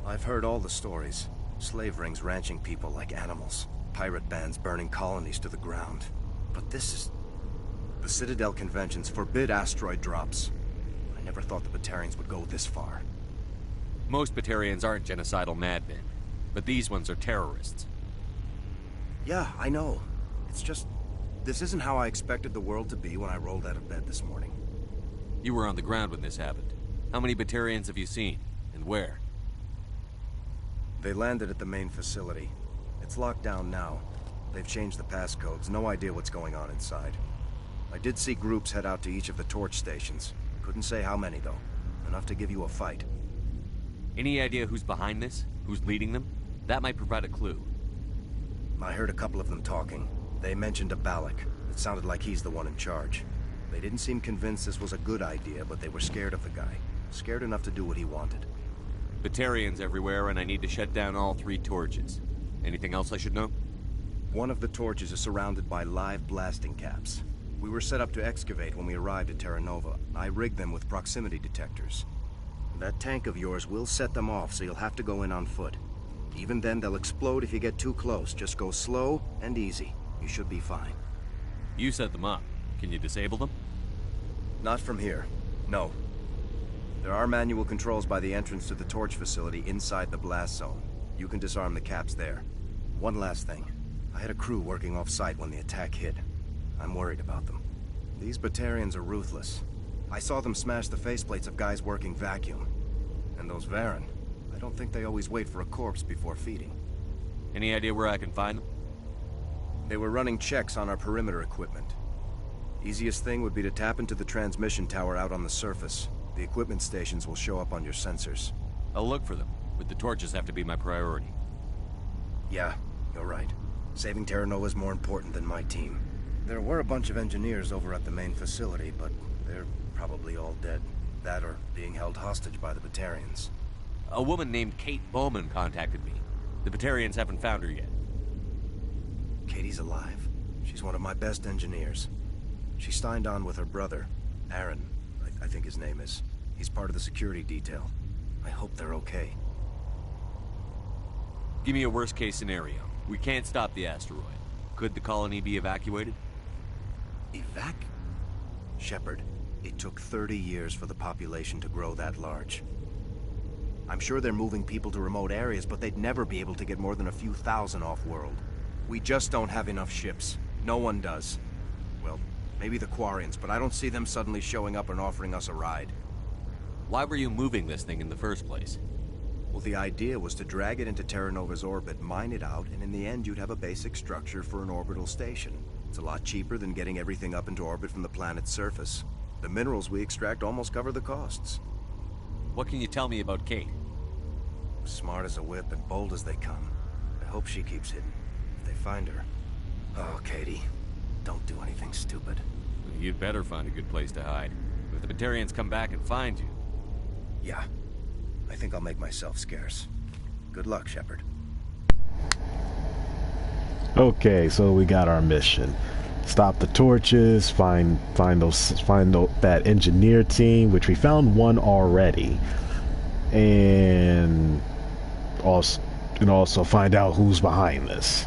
S12: I've heard all the stories. Slave rings ranching people like animals. Pirate bands burning colonies to the ground. But this is... The Citadel conventions forbid asteroid drops. I never thought the Batarians would go this far.
S3: Most Batarians aren't genocidal madmen, but these ones are terrorists.
S12: Yeah, I know. It's just... This isn't how I expected the world to be when I rolled out of bed this morning.
S3: You were on the ground when this happened. How many Batarians have you seen? And where?
S12: They landed at the main facility. It's locked down now. They've changed the passcodes. No idea what's going on inside. I did see groups head out to each of the torch stations. Couldn't say how many, though. Enough to give you a fight.
S3: Any idea who's behind this? Who's leading them? That might provide a clue.
S12: I heard a couple of them talking. They mentioned a Balak. It sounded like he's the one in charge. They didn't seem convinced this was a good idea, but they were scared of the guy. Scared enough to do what he wanted.
S3: Batarians everywhere, and I need to shut down all 3 torches. Anything else I should know?
S12: One of the torches is surrounded by live blasting caps. We were set up to excavate when we arrived at Terra Nova. I rigged them with proximity detectors. That tank of yours will set them off, so you'll have to go in on foot. Even then, they'll explode if you get too close. Just go slow and easy. You should be fine.
S3: You set them up. Can you disable them?
S12: Not from here. No. There are manual controls by the entrance to the torch facility inside the blast zone. You can disarm the caps there. One last thing. I had a crew working off-site when the attack hit. I'm worried about them. These Batarians are ruthless. I saw them smash the faceplates of guys working vacuum. And those Varren, I don't think they always wait for a corpse before feeding.
S3: Any idea where I can find them?
S12: They were running checks on our perimeter equipment. Easiest thing would be to tap into the transmission tower out on the surface. The equipment stations will show up on your sensors.
S3: I'll look for them, but the torches have to be my priority.
S12: Yeah, you're right. Saving Terra Nova is more important than my team. There were a bunch of engineers over at the main facility, but they're probably all dead. That or being held hostage by the Batarians.
S3: A woman named Kate Bowman contacted me. The Batarians haven't found her yet.
S12: Katie's alive. She's one of my best engineers. She signed on with her brother, Aaron, I think his name is. He's part of the security detail. I hope they're okay.
S3: Give me a worst-case scenario. We can't stop the asteroid. Could the colony be evacuated?
S12: Shepard, it took 30 years for the population to grow that large. I'm sure they're moving people to remote areas, but they'd never be able to get more than a few thousand off-world. We just don't have enough ships. No one does. Well, maybe the Quarians, but I don't see them suddenly showing up and offering us a ride.
S3: Why were you moving this thing in the first place?
S12: Well, the idea was to drag it into Terra Nova's orbit, mine it out, and in the end you'd have a basic structure for an orbital station. It's a lot cheaper than getting everything up into orbit from the planet's surface. The minerals we extract almost cover the costs.
S3: What can you tell me about Kate?
S12: Smart as a whip and bold as they come. I hope she keeps hidden. If they find her... Oh, Katie. Don't do anything stupid.
S3: You'd better find a good place to hide. If the Batarians come back and find you...
S12: Yeah. I think I'll make myself scarce. Good luck, Shepard.
S1: Okay, so we got our mission. Stop the torches, find that engineer team, which we found one already, and also find out who's behind this.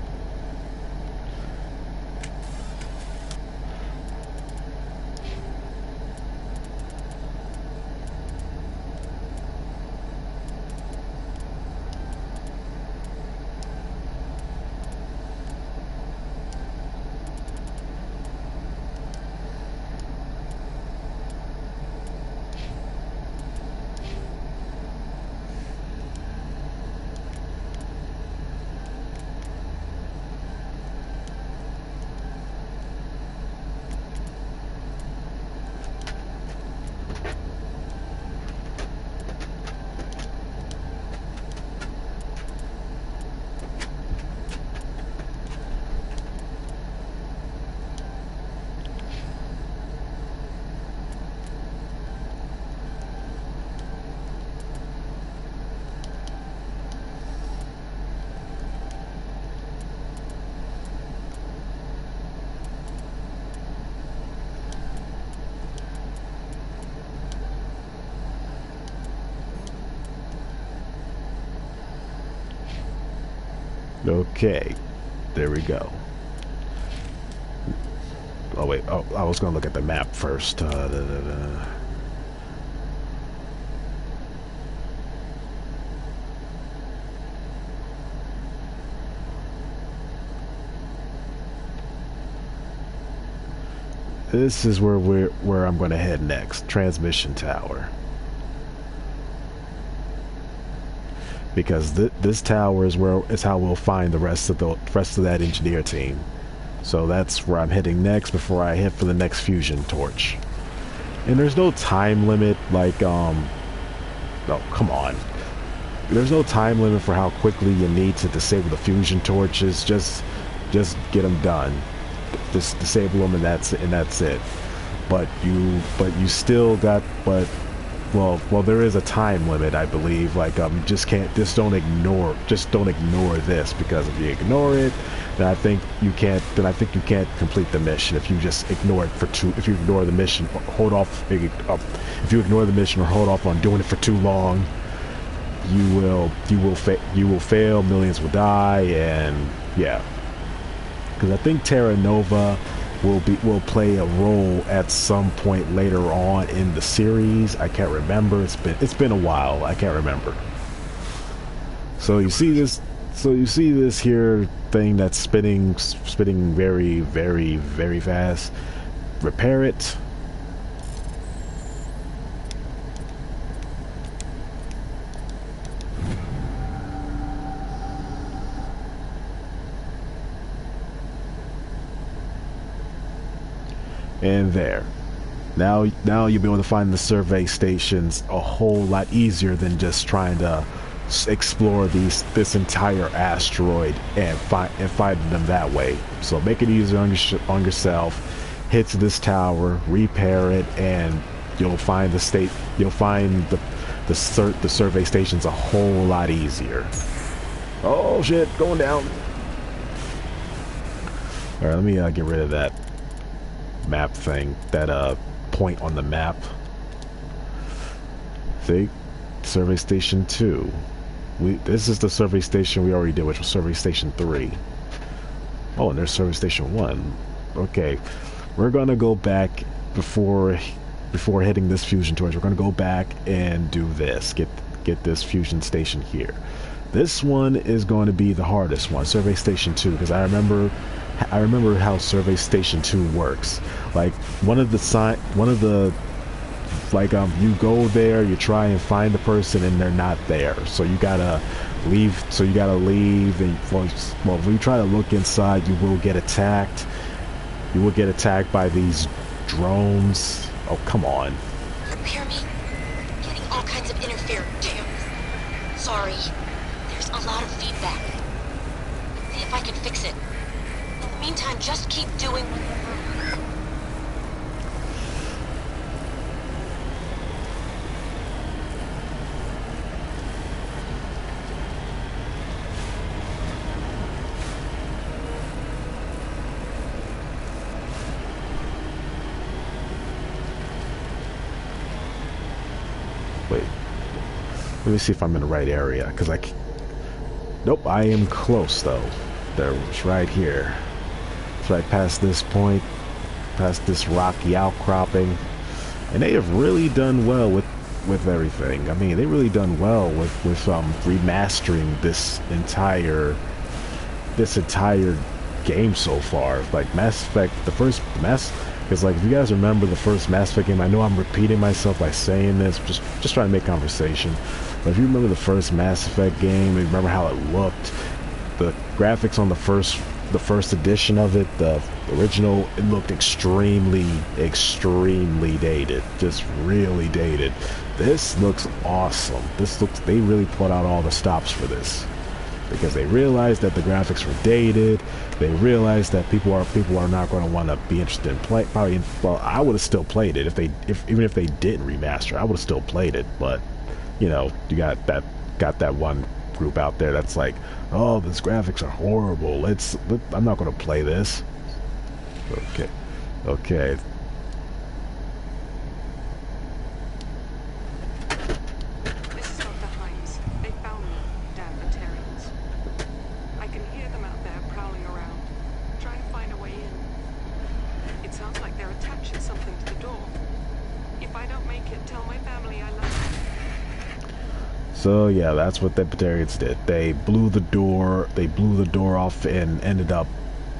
S1: Okay, there we go. Oh wait, oh, I was gonna look at the map first. This is where I'm gonna head next. Transmission tower. Because this tower is how we'll find the rest of that engineer team. So that's where I'm heading next before I head for the next fusion torch. And there's no time limit like oh come on. There's no time limit for how quickly you need to disable the fusion torches. Just get them done. Just disable them and that's it. But you still got well, there is a time limit, I believe. Like, just don't ignore this, because if you ignore it, then I think you can't complete the mission. If you just ignore it if you ignore the mission, if you ignore the mission or hold off on doing it for too long, you will fail. Millions will die, and yeah. Because I think Terra Nova will play a role at some point later on in the series. I can't remember. It's been a while. I can't remember. So you see this here thing that's spinning very, very, very fast. Repair it. And there. Now you'll be able to find the survey stations a whole lot easier than just trying to explore this entire asteroid and find them that way. So make it easier on yourself. Hit to this tower, repair it, and you'll find the survey stations a whole lot easier. Oh shit, going down. All right, let me get rid of that map thing, that point on the map. See, survey station 2. This is the survey station we already did, which was survey station 3. Oh, and there's survey station 1. Okay, we're gonna go back before hitting this fusion torch. We're gonna go back and do this. Get this fusion station here. This one is going to be the hardest one, survey station 2, because I remember how survey station 2 works. Like you go there, you try and find the person, and they're not there, so you gotta leave. And well, when you try to look inside, you will get attacked. You will get attacked by these drones. Oh, come on.
S10: You hear me? Getting all kinds of interference. Sorry. There's a lot of feedback. See if I can fix it. In the meantime, just keep doing...
S1: Wait. Let me see if I'm in the right area, because nope, I am close though. It's right here. It's right past this point, past this rocky outcropping, and they have really done well with everything. I mean, they really done well with remastering this entire game so far. Like Mass Effect, the first because like if you guys remember the first Mass Effect game, I know I'm repeating myself by saying this, just trying to make conversation. But if you remember the first Mass Effect game, you remember how it looked, the graphics on the first edition of it, the original, it looked extremely dated, just really dated. This looks awesome. They really put out all the stops for this, because they realized that the graphics were dated. They realized that people are not going to want to be interested in play. Probably, well, I would have still played it even if they didn't remaster. I would have still played it, but you know, you got that one group out there that's like, oh, these graphics are horrible. I'm not going to play this. Okay.
S13: This is Dr. Himes. They found me, damn Batarians. I can hear them out there prowling around, trying to find a way in. It sounds like they're attaching something to the door. If I don't make it, tell my family I love them.
S1: So yeah, that's what the Batarians did. They blew the door off and ended up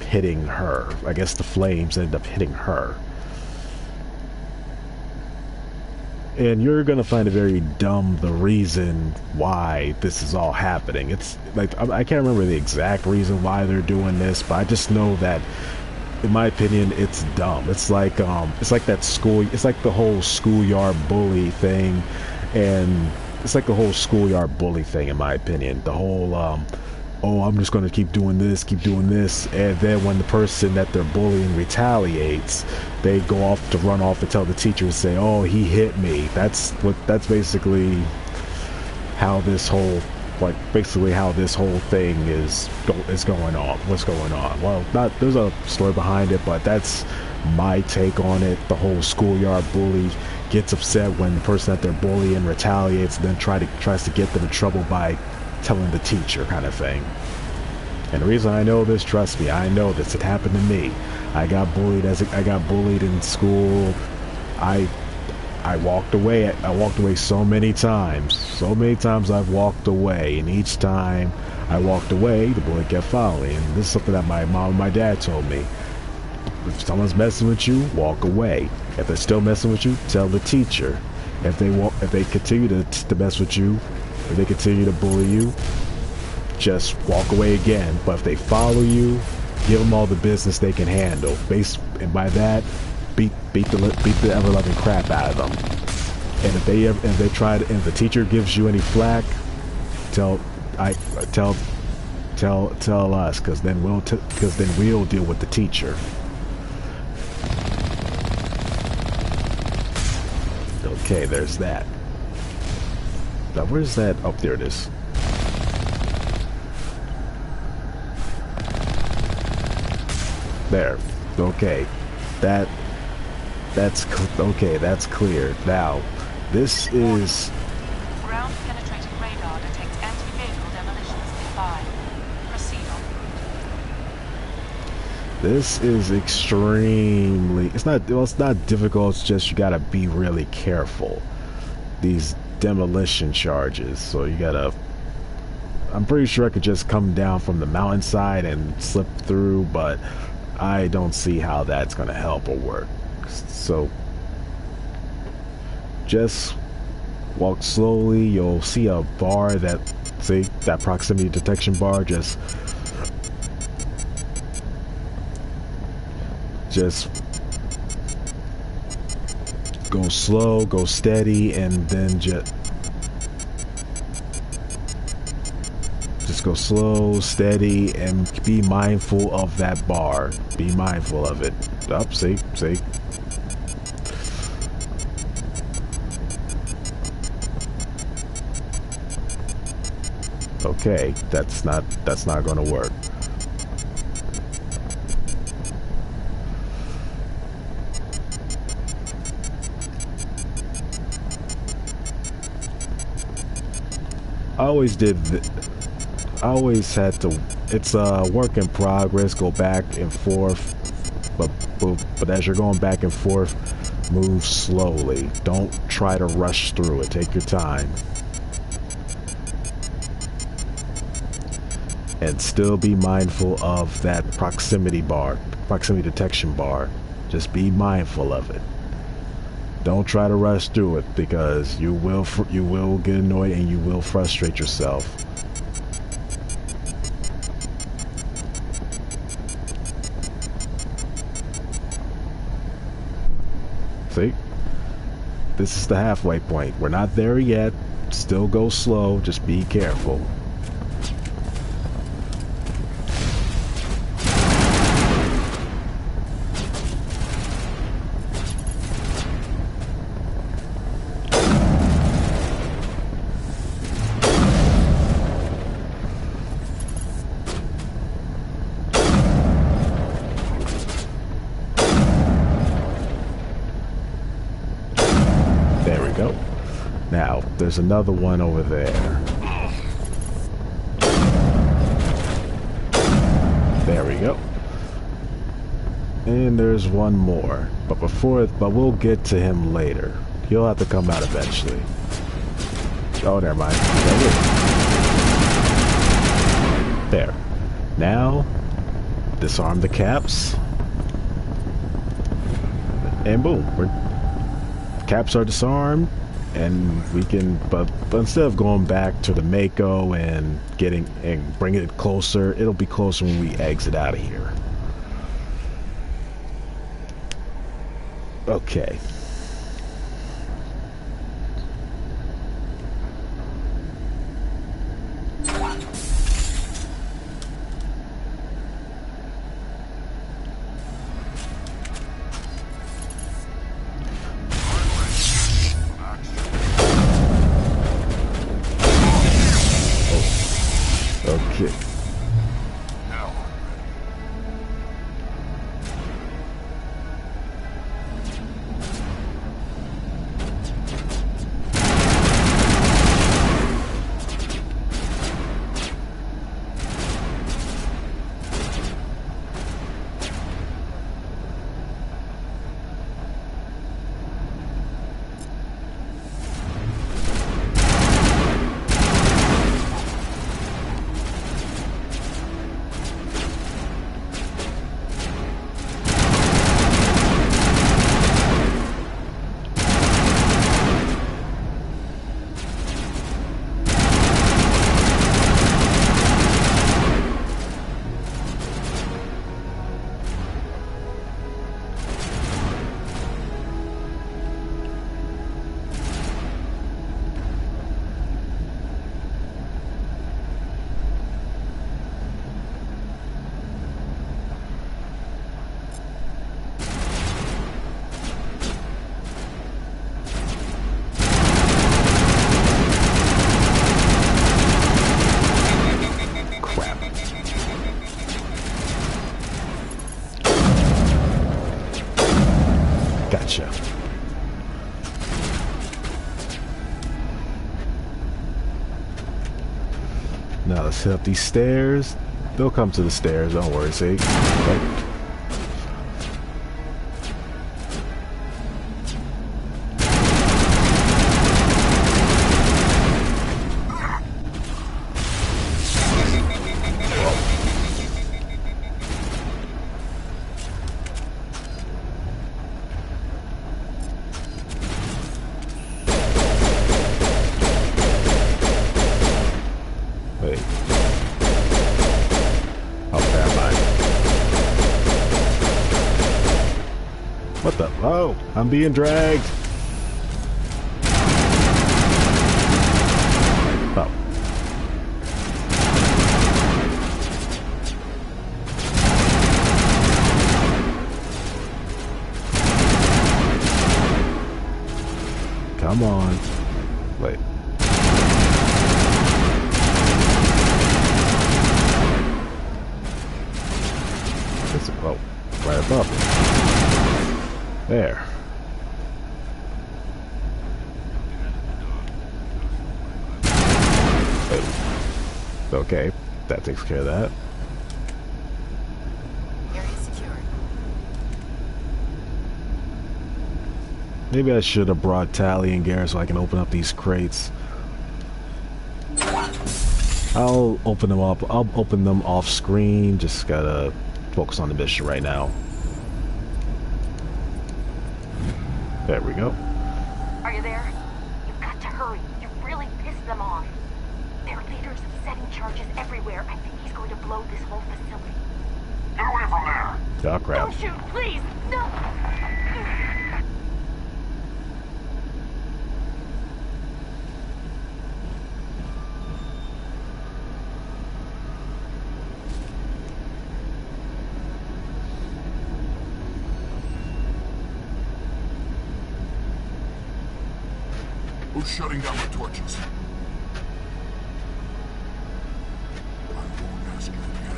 S1: hitting her. I guess the flames ended up hitting her. And you're gonna find it very dumb, the reason why this is all happening. It's like, I can't remember the exact reason why they're doing this, but I just know that, in my opinion, it's dumb. It's like the whole schoolyard bully thing, and it's like the whole schoolyard bully thing, in my opinion. The whole oh, I'm just going to keep doing this, and then when the person that they're bullying retaliates, they go off to run off and tell the teacher and say, oh, he hit me. That's basically how this whole thing is going on. What's going on? Well, there's a story behind it, but that's my take on it. The whole schoolyard bully gets upset when the person that they're bullying retaliates, and then tries to get them in trouble by telling the teacher, kind of thing. And the reason I know this, trust me, I know this. It happened to me. I got bullied in school. I walked away. I walked away so many times. So many times I've walked away, and each time I walked away, the bully kept following. And this is something that my mom and my dad told me. If someone's messing with you, walk away. If they're still messing with you, tell the teacher. If they continue to mess with you, if they continue to bully you, just walk away again. But if they follow you, give them all the business they can handle. And by that, beat the ever-loving crap out of them. And if the teacher gives you any flack, tell us, because then we'll deal with the teacher. Okay, there's that. Now, where's that? Oh, there it is. There. Okay. That's clear. Now, this is...
S13: Ground penetrating radar detects anti-vehicle demolitions nearby. Proceed on route.
S1: This is extremely... It's not difficult, it's just you gotta be really careful. These demolition charges, so you gotta... I'm pretty sure I could just come down from the mountainside and slip through, but I don't see how that's gonna help or work. So just walk slowly. You'll see a bar that proximity detection bar. Just go slow, go steady, and then just go slow, steady, and be mindful of that bar. Be mindful of it. Up, see. Okay, that's not going to work. I always had to. It's a work in progress. Go back and forth, but as you're going back and forth, move slowly. Don't try to rush through it. Take your time, and still be mindful of that proximity detection bar. Just be mindful of it. Don't try to rush through it, because you will get annoyed and you will frustrate yourself. See? This is the halfway point. We're not there yet. Still go slow. Just be careful. There's another one over there. There we go. And there's one more. But we'll get to him later. He'll have to come out eventually. Oh, never mind. There. Now, disarm the caps. And boom. Caps are disarmed. And we can, but instead of going back to the Mako and bringing it closer, it'll be closer when we exit out of here. Okay. Gotcha. Now let's hit up these stairs. They'll come to the stairs, don't worry, see? Okay. What the? Oh, I'm being dragged. Oh. Come on. Wait. Oh, right above me. There. Oh. Okay, that takes care of that.
S10: Area secured.
S1: Maybe I should have brought Tally and Garrett so I can open up these crates. I'll open them up. I'll open them off screen. Just gotta focus on the mission right now. There we go.
S10: Are you there? You've got to hurry. You've really pissed them off. Their leader's setting charges everywhere. I think he's going to blow this whole facility.
S5: Get away from there!
S1: Oh, crap.
S10: Don't shoot, please! No!
S5: Who's shutting down the torches? I won't ask you again.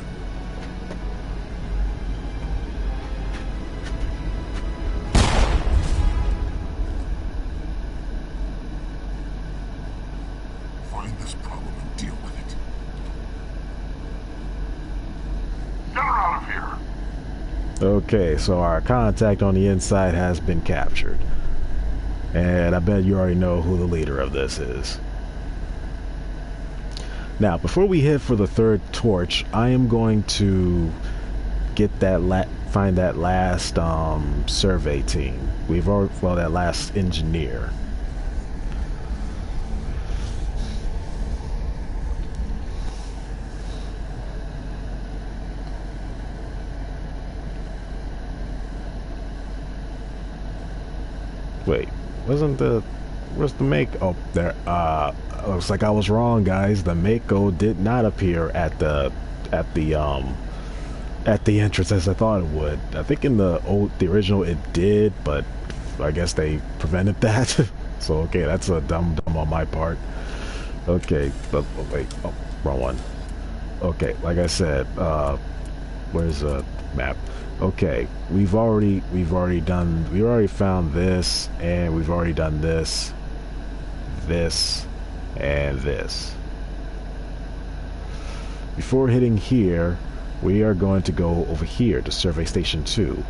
S5: Find this problem and deal with it. Get her out of here!
S1: Okay, so our contact on the inside has been captured. And I bet you already know who the leader of this is. Now, before we head for the third torch, I am going to get that find that last survey team. We've already, well, that last engineer. Wait. Where's the Mako? Oh, there. Looks like I was wrong, guys. The Mako did not appear at the entrance as I thought it would. I think in the original it did, but I guess they prevented that. So okay, that's a dumb on my part. Okay, but wait, oh, wrong one. Okay, like I said, where's the map? Okay, we've already found this, and we've already done this, and this. Before hitting here, we are going to go over here to Survey Station 2.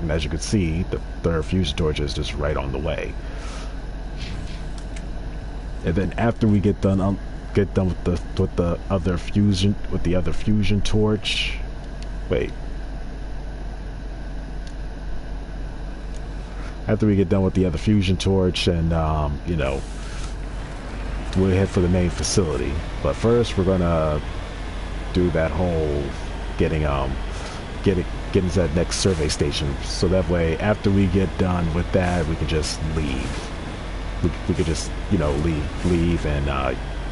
S1: And as you can see, the third fusion torch is just right on the way. And then after we get done with the other fusion torch. Wait. After we get done with the other fusion torch, and you know, we'll head for the main facility. But first, we're gonna do that whole getting to that next survey station. So that way, after we get done with that, we can just leave. We could just, you know, leave and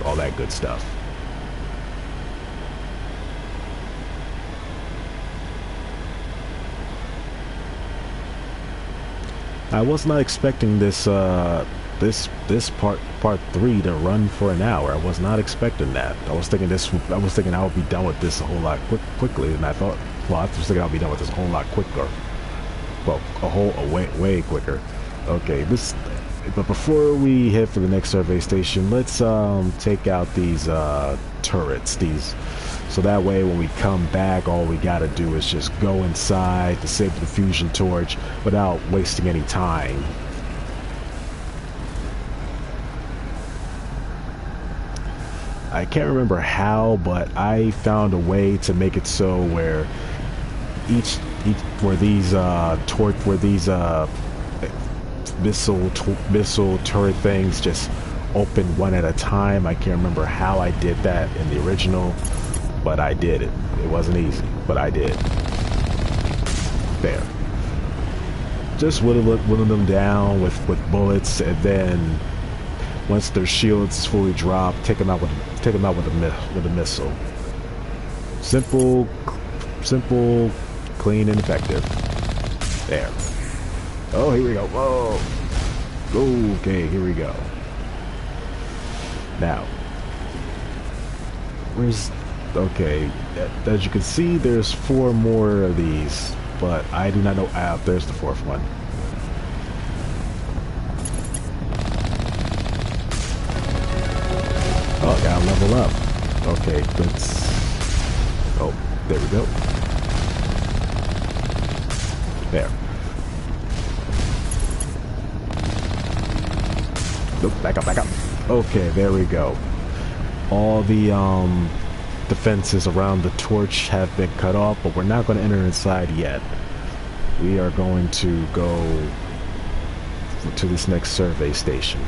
S1: all that good stuff. I was not expecting this this part 3 to run for an hour. I was not expecting that. I was thinking I would be done with this a whole lot quickly, and I thought, well, I was thinking I'll be done with this a whole lot quicker. well, a whole way quicker. Okay, but before we head for the next survey station, let's take out these turrets. So that way when we come back, all we gotta do is just go inside, disable the fusion torch without wasting any time. I can't remember how, but I found a way to make it so where where these missile turret things just open one at a time. I can't remember how I did that in the original, but I did it. It wasn't easy, but I did. There. Just whittle them down with bullets, and then once their shields fully drop, take them out with a missile. Simple, clean, and effective. There. Oh, here we go. Whoa. Okay, here we go. Now, okay, as you can see, there's 4 more of these, but I do not know. There's the 4th one. Oh, gotta level up. Okay, let's... Oh, there we go. There. Nope, back up. Okay, there we go. All the defenses around the torch have been cut off, but we're not going to enter inside yet. We are going to go to this next survey station.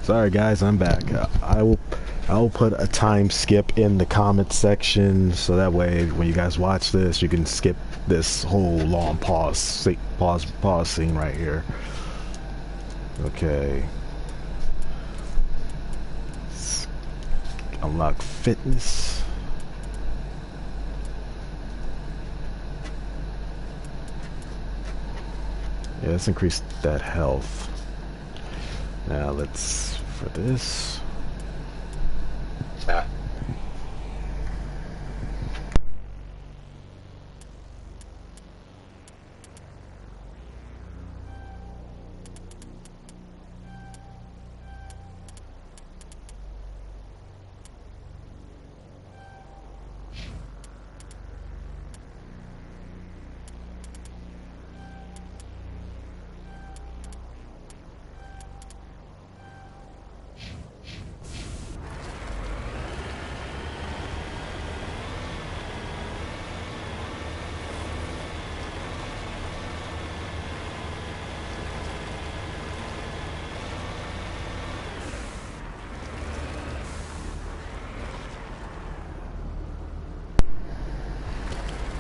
S1: Sorry guys, I'm back. I will put a time skip in the comment section so that way when you guys watch this, you can skip this whole long pause scene right here. Okay. Unlock fitness. Yeah, let's increase that health. Now let's, for this.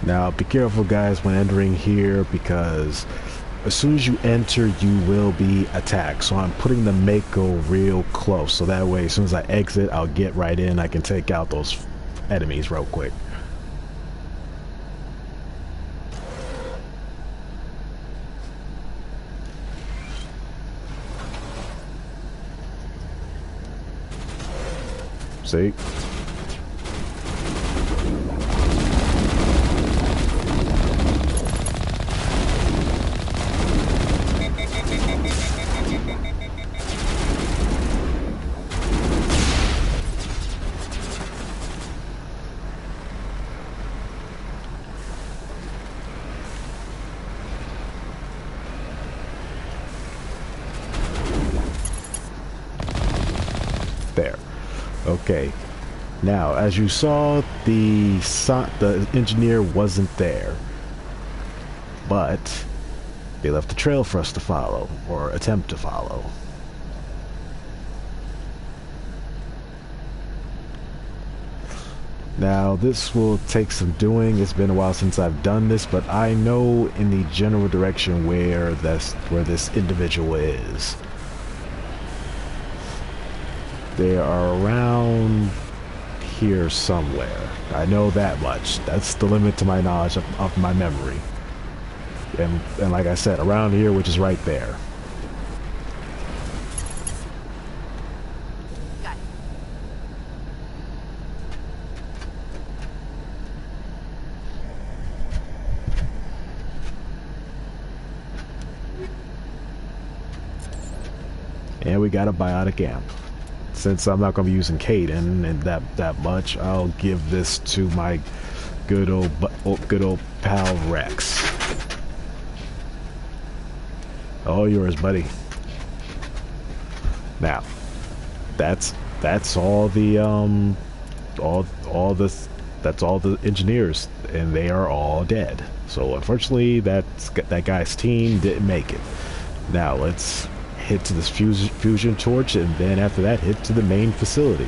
S1: Now be careful guys when entering here, because as soon as you enter you will be attacked. So I'm putting the Mako real close so that way as soon as I exit I'll get right in. I can take out those enemies real quick. See? There. Okay. Now, as you saw, the engineer wasn't there, but they left a trail for us to follow, or attempt to follow. Now, this will take some doing. It's been a while since I've done this, but I know in the general direction where this individual is. They are around here somewhere. I know that much. That's the limit to my knowledge of my memory. And like I said, around here, which is right there.
S11: Got it.
S1: And we got a biotic amp. Since I'm not going to be using Kaidan and that much, I'll give this to my good old pal Rex. All yours, buddy. Now, that's all the that's all the engineers, and they are all dead. So unfortunately, that guy's team didn't make it. Now let's head to this fusion torch, and then after that head to the main facility.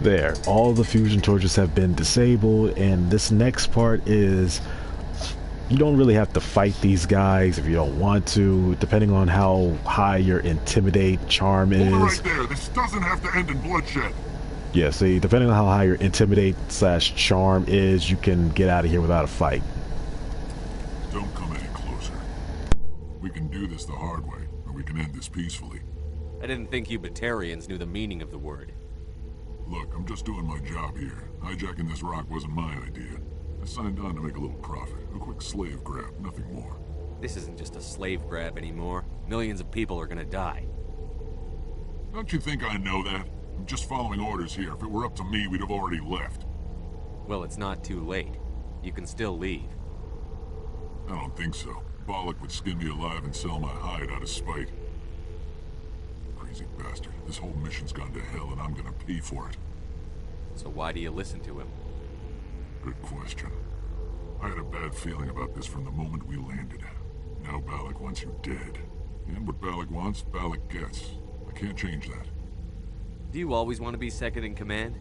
S1: There, all the fusion torches have been disabled, and this next part is you don't really have to fight these guys if you don't want to, depending on how high your intimidate charm is.
S5: Hold it right there. This doesn't have to end in bloodshed.
S1: Yeah, see, depending on how high your intimidate / charm is, you can get out of here without a fight.
S5: Don't come any closer. We can do this the hard way, or we can end this peacefully.
S3: I didn't think you Batarians knew the meaning of the word.
S5: Look, I'm just doing my job here. Hijacking this rock wasn't my idea. I signed on to make a little profit. A quick slave grab, nothing more.
S3: This isn't just a slave grab anymore. Millions of people are gonna die.
S5: Don't you think I know that? I'm just following orders here. If it were up to me, we'd have already left.
S3: Well, it's not too late. You can still leave.
S5: I don't think so. Balak would skin me alive and sell my hide out of spite. Crazy bastard. This whole mission's gone to hell and I'm gonna pay for it.
S3: So why do you listen to him?
S5: Good question. I had a bad feeling about this from the moment we landed. Now Balak wants you dead. And what Balak wants, Balak gets. I can't change that.
S3: Do you always want to be second in command?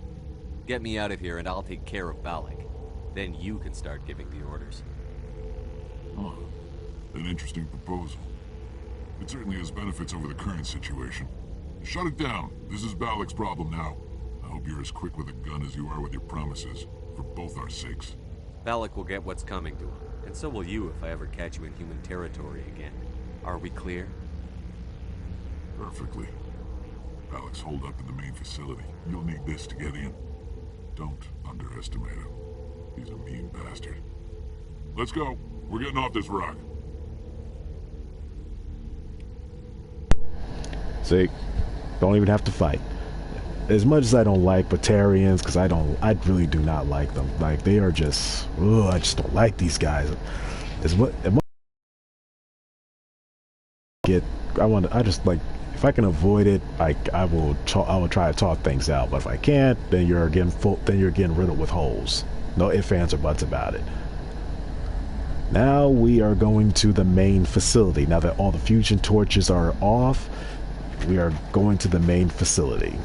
S3: Get me out of here and I'll take care of Balak. Then you can start giving the orders.
S5: Huh. An interesting proposal. It certainly has benefits over the current situation. Shut it down. This is Balak's problem now. I hope you're as quick with a gun as you are with your promises, for both our sakes.
S3: Balak will get what's coming to him, and so will you if I ever catch you in human territory again. Are we clear?
S5: Perfectly. Balak's holed up in the main facility. You'll need this to get in. Don't underestimate him. He's a mean bastard. Let's go. We're getting off this rock.
S1: See, don't even have to fight. As much as I don't like Batarians, because I really do not like them. Like, they are just, I just don't like these guys. I just like, if I can avoid it, I will try to talk things out. But if I can't, then you're getting riddled with holes. No ifs, ands, or buts about it. Now we are going to the main facility. Now that all the fusion torches are off, we are going to the main facility.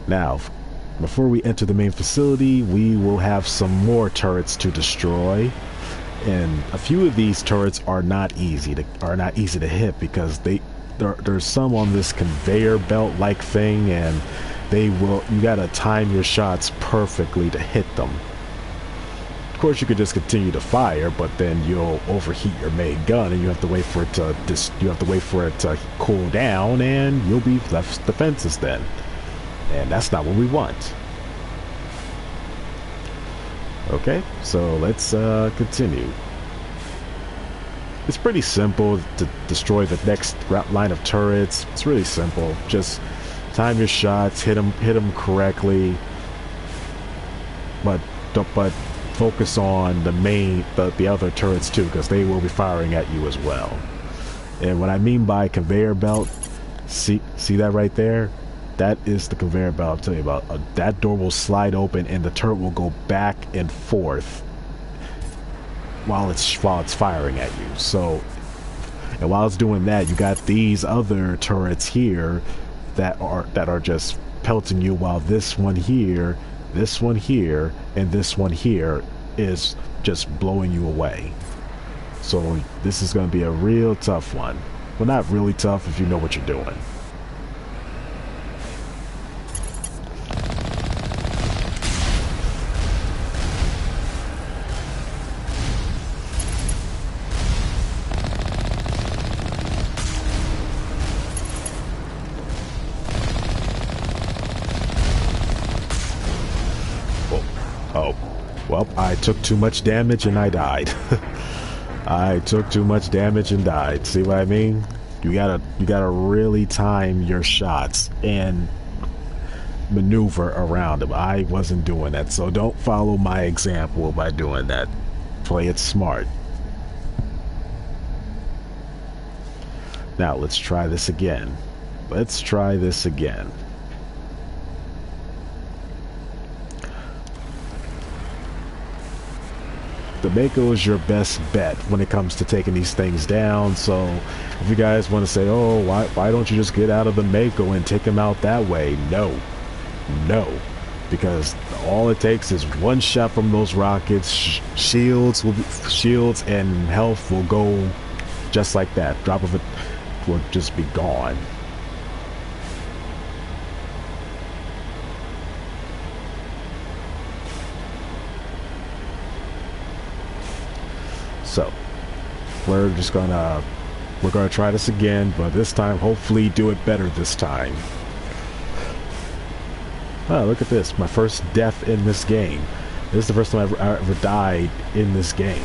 S1: Now, before we enter the main facility, we will have some more turrets to destroy, and a few of these turrets are not easy to hit because there's some on this conveyor belt like thing, and you gotta time your shots perfectly to hit them. Of course, you could just continue to fire, but then you'll overheat your main gun, and you have to wait for it to cool down, and you'll be left defenseless then. And that's not what we want. Okay, so let's continue. It's pretty simple to destroy the next line of turrets. It's really simple. Just time your shots, hit them correctly, but focus on the other turrets too, because they will be firing at you as well. And what I mean by conveyor belt, see that right there? That is the conveyor belt I'll tell you about. That door will slide open and the turret will go back and forth while it's firing at you. So, and while it's doing that, you got these other turrets here that are just pelting you, while this one here, and this one here is just blowing you away. So this is going to be a real tough one. Well, not really tough if you know what you're doing. Well, I took too much damage and I died. I took too much damage and died. See what I mean? You gotta really time your shots and maneuver around them. I wasn't doing that, so don't follow my example by doing that. Play it smart. Now let's try this again. Let's try this again. the Mako is your best bet when it comes to taking these things down. So if you guys want to say, oh, why don't you just get out of the Mako and take them out that way? No, because all it takes is one shot from those rockets. Shields and health will go just like that. Drop of it will just be gone. So we're gonna try this again, but this time hopefully do it better this time. Oh, look at this, my first death in this game. This is the first time I ever died in this game.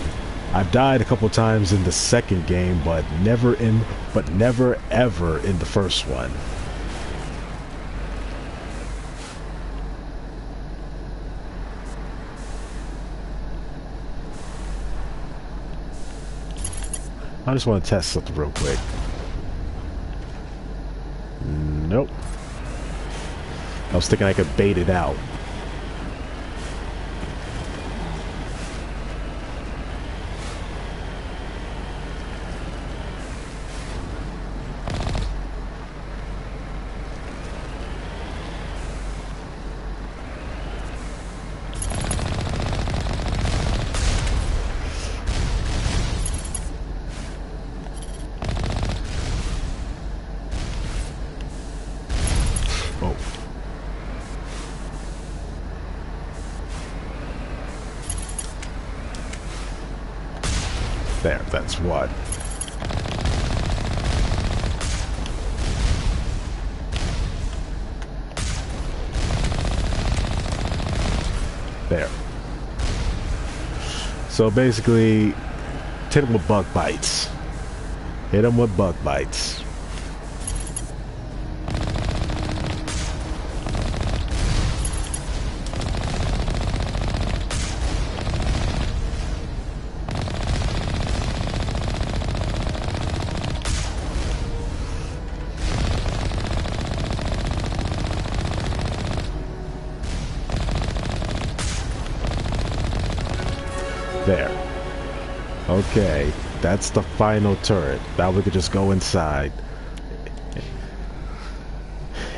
S1: I've died a couple times in the second game, but never ever in the first one. I just want to test something real quick. Nope. I was thinking I could bait it out. There, that's what. There. So basically, hit him with bug bites. Hit him with bug bites. There. Okay, that's the final turret. Now we could just go inside.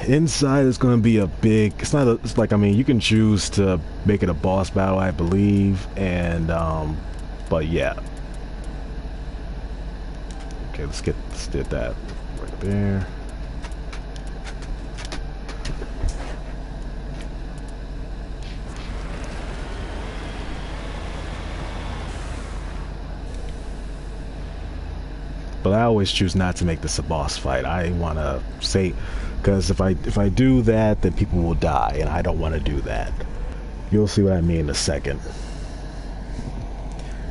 S1: Inside is going to be a big... It's not a... It's like, I mean, you can choose to make it a boss battle, I believe. And, but yeah. Okay, let's do that right there. But I always choose not to make this a boss fight. I want to say, because if I do that, then people will die, and I don't want to do that. You'll see what I mean in a second.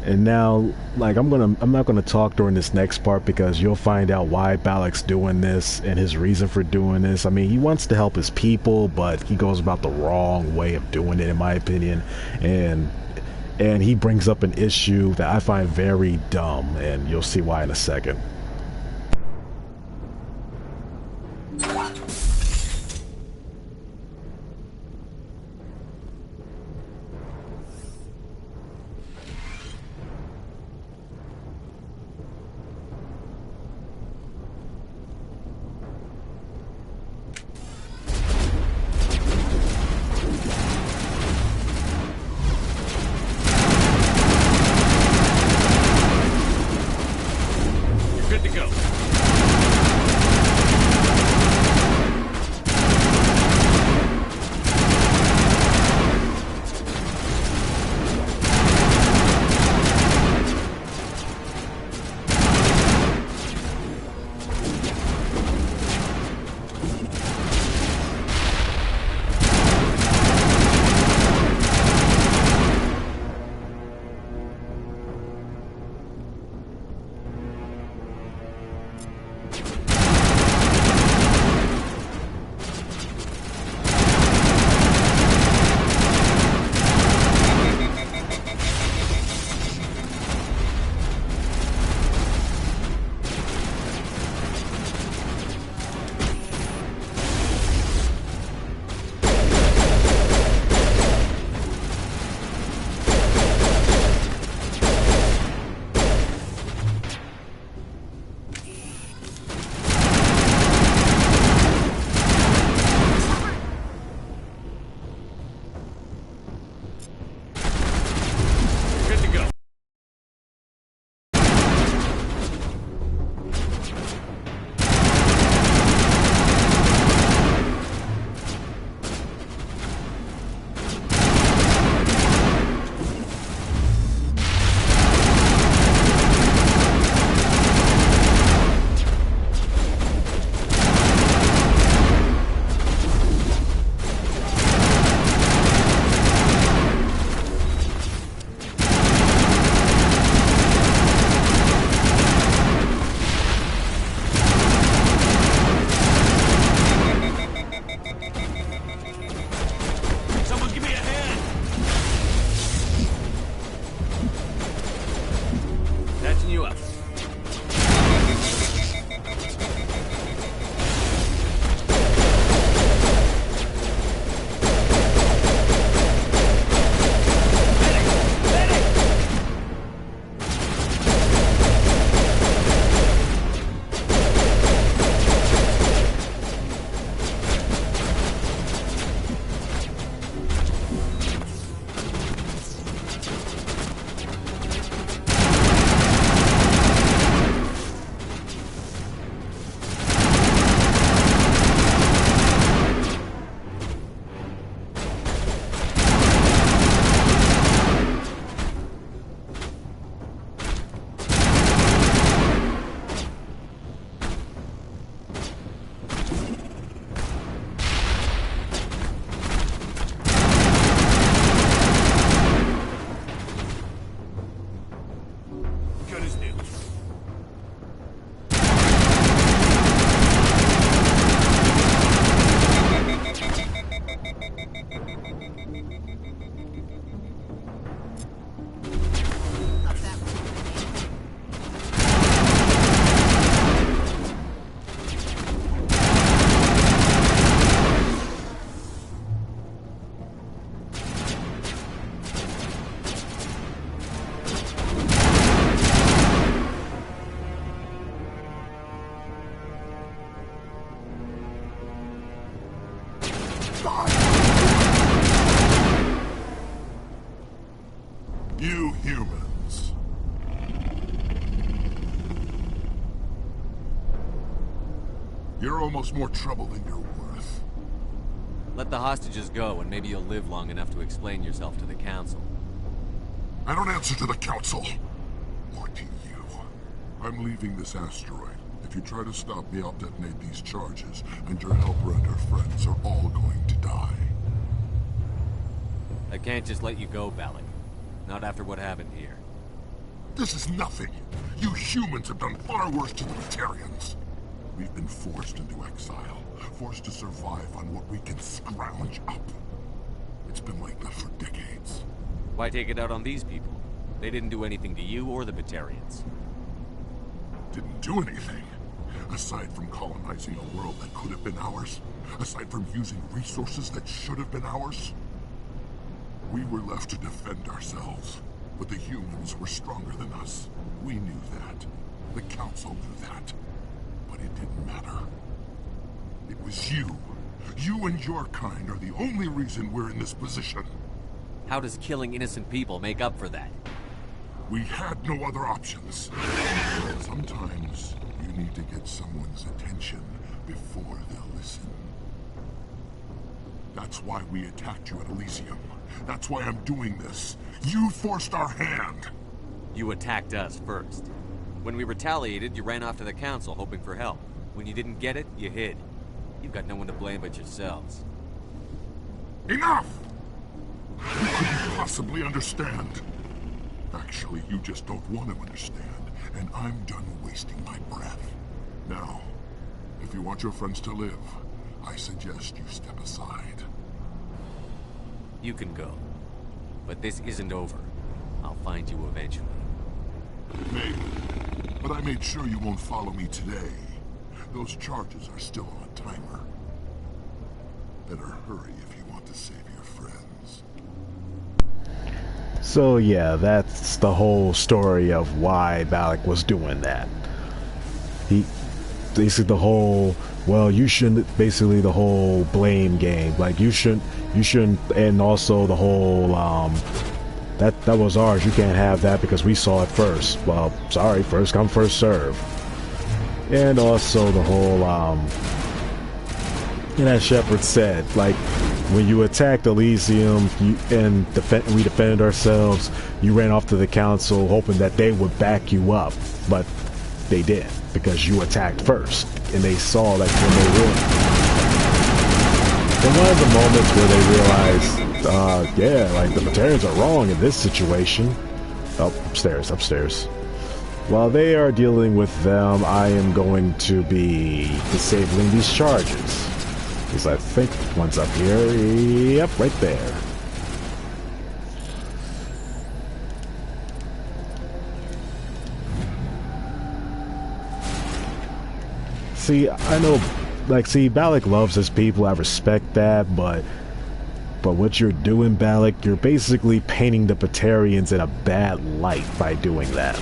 S1: And now, like, I'm not gonna talk during this next part because you'll find out why Balak's doing this and his reason for doing this. I mean, he wants to help his people, but he goes about the wrong way of doing it, in my opinion. And he brings up an issue that I find very dumb, and you'll see why in a second.
S5: die! You humans. You're almost more trouble than you're worth.
S3: Let the hostages go, and maybe you'll live long enough to explain yourself to the Council.
S5: I don't answer to the Council. Or to you. I'm leaving this asteroid. If you try to stop me, I'll detonate these charges, and your helper and her friends are all going to die.
S3: I can't just let you go, Balak. Not after what happened here.
S5: This is nothing. You humans have done far worse to the Batarians. We've been forced into exile, forced to survive on what we can scrounge up. It's been like that for decades.
S3: Why take it out on these people? They didn't do anything to you or the Batarians.
S5: Didn't do anything. Aside from colonizing a world that could have been ours. Aside from using resources that should have been ours. We were left to defend ourselves. But the humans were stronger than us. We knew that. The Council knew that. But it didn't matter. It was you. You and your kind are the only reason we're in this position.
S3: How does killing innocent people make up for that?
S5: We had no other options. Sometimes you need to get someone's attention before they'll listen. That's why we attacked you at Elysium. That's why I'm doing this. You forced our hand.
S3: You attacked us first. When we retaliated, you ran off to the Council hoping for help. When you didn't get it, you hid. You've got no one to blame but yourselves.
S5: Enough! You couldn't possibly understand. Actually, you just don't want to understand, and I'm done wasting my breath. Now, if you want your friends to live, I suggest you step aside.
S3: You can go. But this isn't over. I'll find you eventually.
S5: Maybe. But I made sure you won't follow me today. Those charges are still on a timer. Better hurry if you want to save your friends.
S1: So yeah, that's the whole story of why Balak was doing that. He basically the whole, well, you shouldn't, basically the whole blame game. Like you shouldn't, and also the whole that was ours. You can't have that because we saw it first. Well, sorry, first come, first serve. And also the whole and as Shepard said, like when you attacked Elysium and we defended ourselves, you ran off to the Council hoping that they would back you up, but they didn't because you attacked first, and they saw that when they were. And one of the moments where they realized, yeah, like the Batarians are wrong in this situation. Oh, upstairs. While they are dealing with them, I am going to be disabling these charges. Because I think one's up here. Yep, right there. See, I know, like, Balak loves his people, I respect that, but what you're doing, Balak, you're basically painting the Batarians in a bad light by doing that.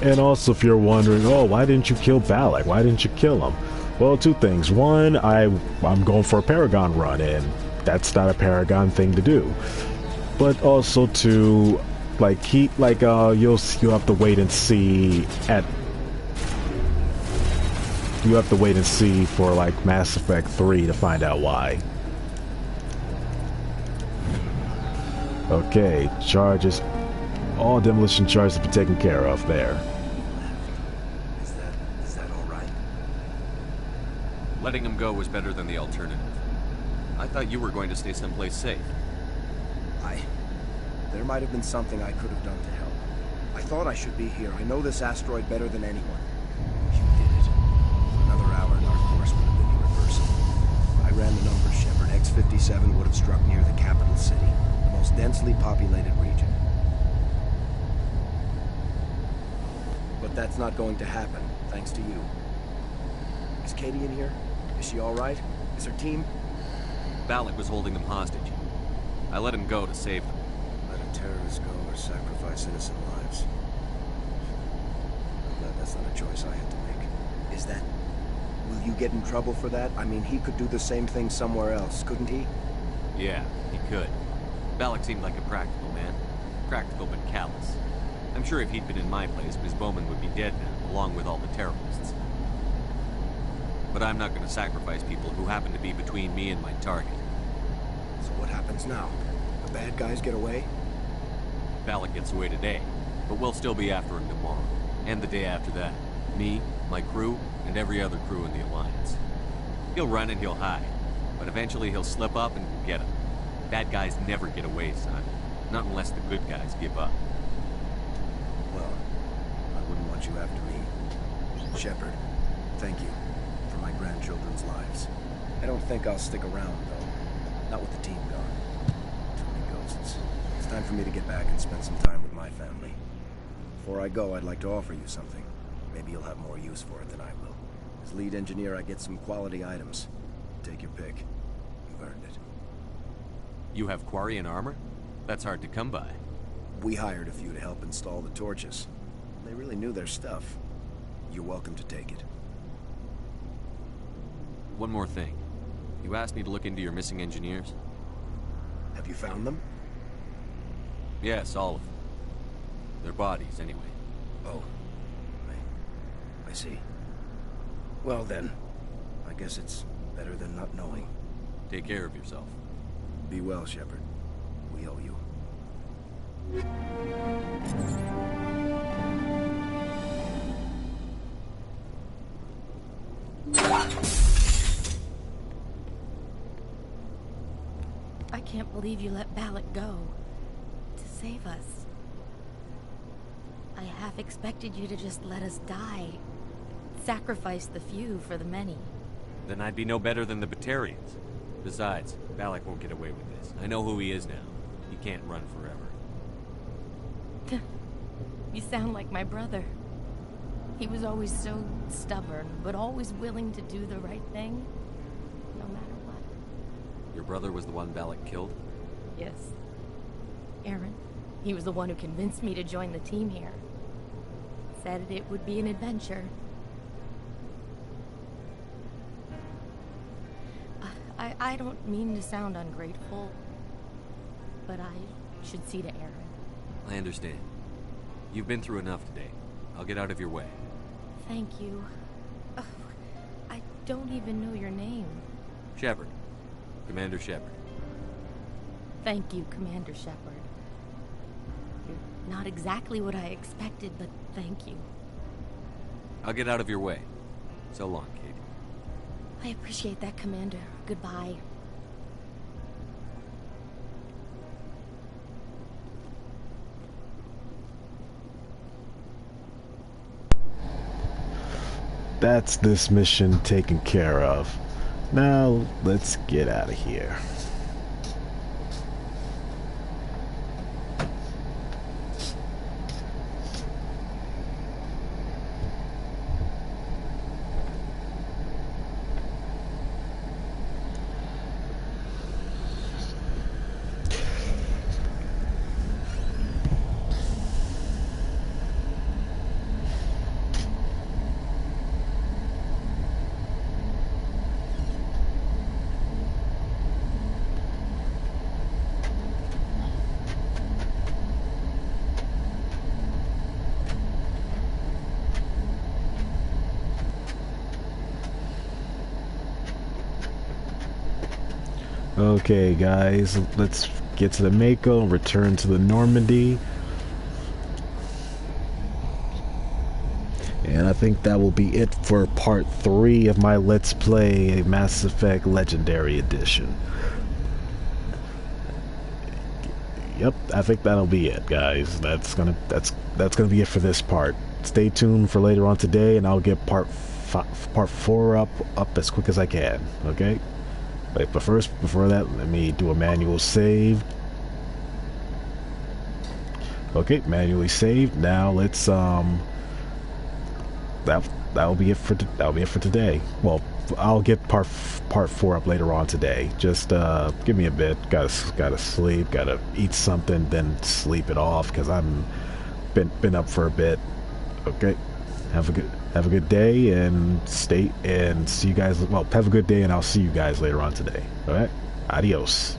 S1: And also, if you're wondering, oh, why didn't you kill Balak? Why didn't you kill him? Well, two things. One, I'm going for a Paragon run, and that's not a Paragon thing to do. But also, two, like you'll have to wait and see you have to wait and see for like Mass Effect 3 to find out why. Okay, charges. All demolition charges have been taken care of there.
S12: Is that all right?
S3: Letting him go was better than the alternative. I thought you were going to stay someplace safe.
S12: There might have been something I could have done to help. I thought I should be here. I know this asteroid better than anyone. You did it. Another hour and our course would have been irreversible. I ran the numbers, Shepard. X-57 would have struck near the capital city, the most densely populated region. But that's not going to happen, thanks to you. Is Katie in here? Is she all right? Is her team?
S3: Balak was holding them hostage. I let him go to save them.
S12: Let a terrorist go or sacrifice innocent lives. I'm glad that's not a choice I had to make. Is that... Will you get in trouble for that? I mean, he could do the same thing somewhere else, couldn't he?
S3: Yeah, he could. Balak seemed like a practical man. Practical but callous. I'm sure if he'd been in my place, Ms. Bowman would be dead now, along with all the terrorists. But I'm not going to sacrifice people who happen to be between me and my target.
S12: So what happens now? The bad guys get away?
S3: Balak gets away today, but we'll still be after him tomorrow. And the day after that. Me, my crew, and every other crew in the Alliance. He'll run and he'll hide, but eventually he'll slip up and we'll get him. Bad guys never get away, son. Not unless the good guys give up.
S12: Well, I wouldn't want you after me. Shepard, thank you for my grandchildren's lives. I don't think I'll stick around, though. Not with the team gone. Too many ghosts. It's time for me to get back and spend some time with my family. Before I go, I'd like to offer you something. Maybe you'll have more use for it than I will. As lead engineer, I get some quality items. Take your pick. You've earned it.
S3: You have Quarian armor? That's hard to come by.
S12: We hired a few to help install the torches. They really knew their stuff. You're welcome to take it.
S3: One more thing. You asked me to look into your missing engineers?
S12: Have you found them?
S3: Yes, all of them. Their bodies, anyway.
S12: Oh. I see. Well then, I guess it's better than not knowing.
S3: Take care of yourself.
S12: Be well, Shepard. We owe you.
S11: I can't believe you let Balak go. To save us. I half expected you to just let us die. Sacrifice the few for the many.
S3: Then I'd be no better than the Batarians. Besides, Balak won't get away with this. I know who he is now. He can't run forever.
S11: You sound like my brother. He was always so stubborn, but always willing to do the right thing, no matter what.
S3: Your brother was the one Balak killed?
S11: Yes. Aaron. He was the one who convinced me to join the team here. Said it would be an adventure. I don't mean to sound ungrateful, but I should see to Aaron.
S3: I understand. You've been through enough today. I'll get out of your way.
S11: Thank you. Oh, I don't even know your name.
S3: Shepard. Commander Shepard.
S11: Thank you, Commander Shepard. You're not exactly what I expected, but thank you.
S3: I'll get out of your way. So long, Katie.
S11: I appreciate that, Commander. Goodbye.
S1: That's this mission taken care of. Now, let's get out of here. Okay guys, let's get to the Mako and return to the Normandy. And I think that will be it for part 3 of my Let's Play Mass Effect Legendary Edition. yep, I think that'll be it, guys. That's gonna be it for this part. Stay tuned for later on today, and I'll get part 4 up as quick as I can. Okay, but first, before that, let me do a manual save. Okay, manually saved. Now let's that'll be it for today. Well, I'll get part 4 up later on today. Just give me a bit. Gotta sleep. Gotta eat something, then sleep it off because I'm been up for a bit. Okay, have a good day and see you guys. Well, have a good day, and I'll see you guys later on today. All right, adios.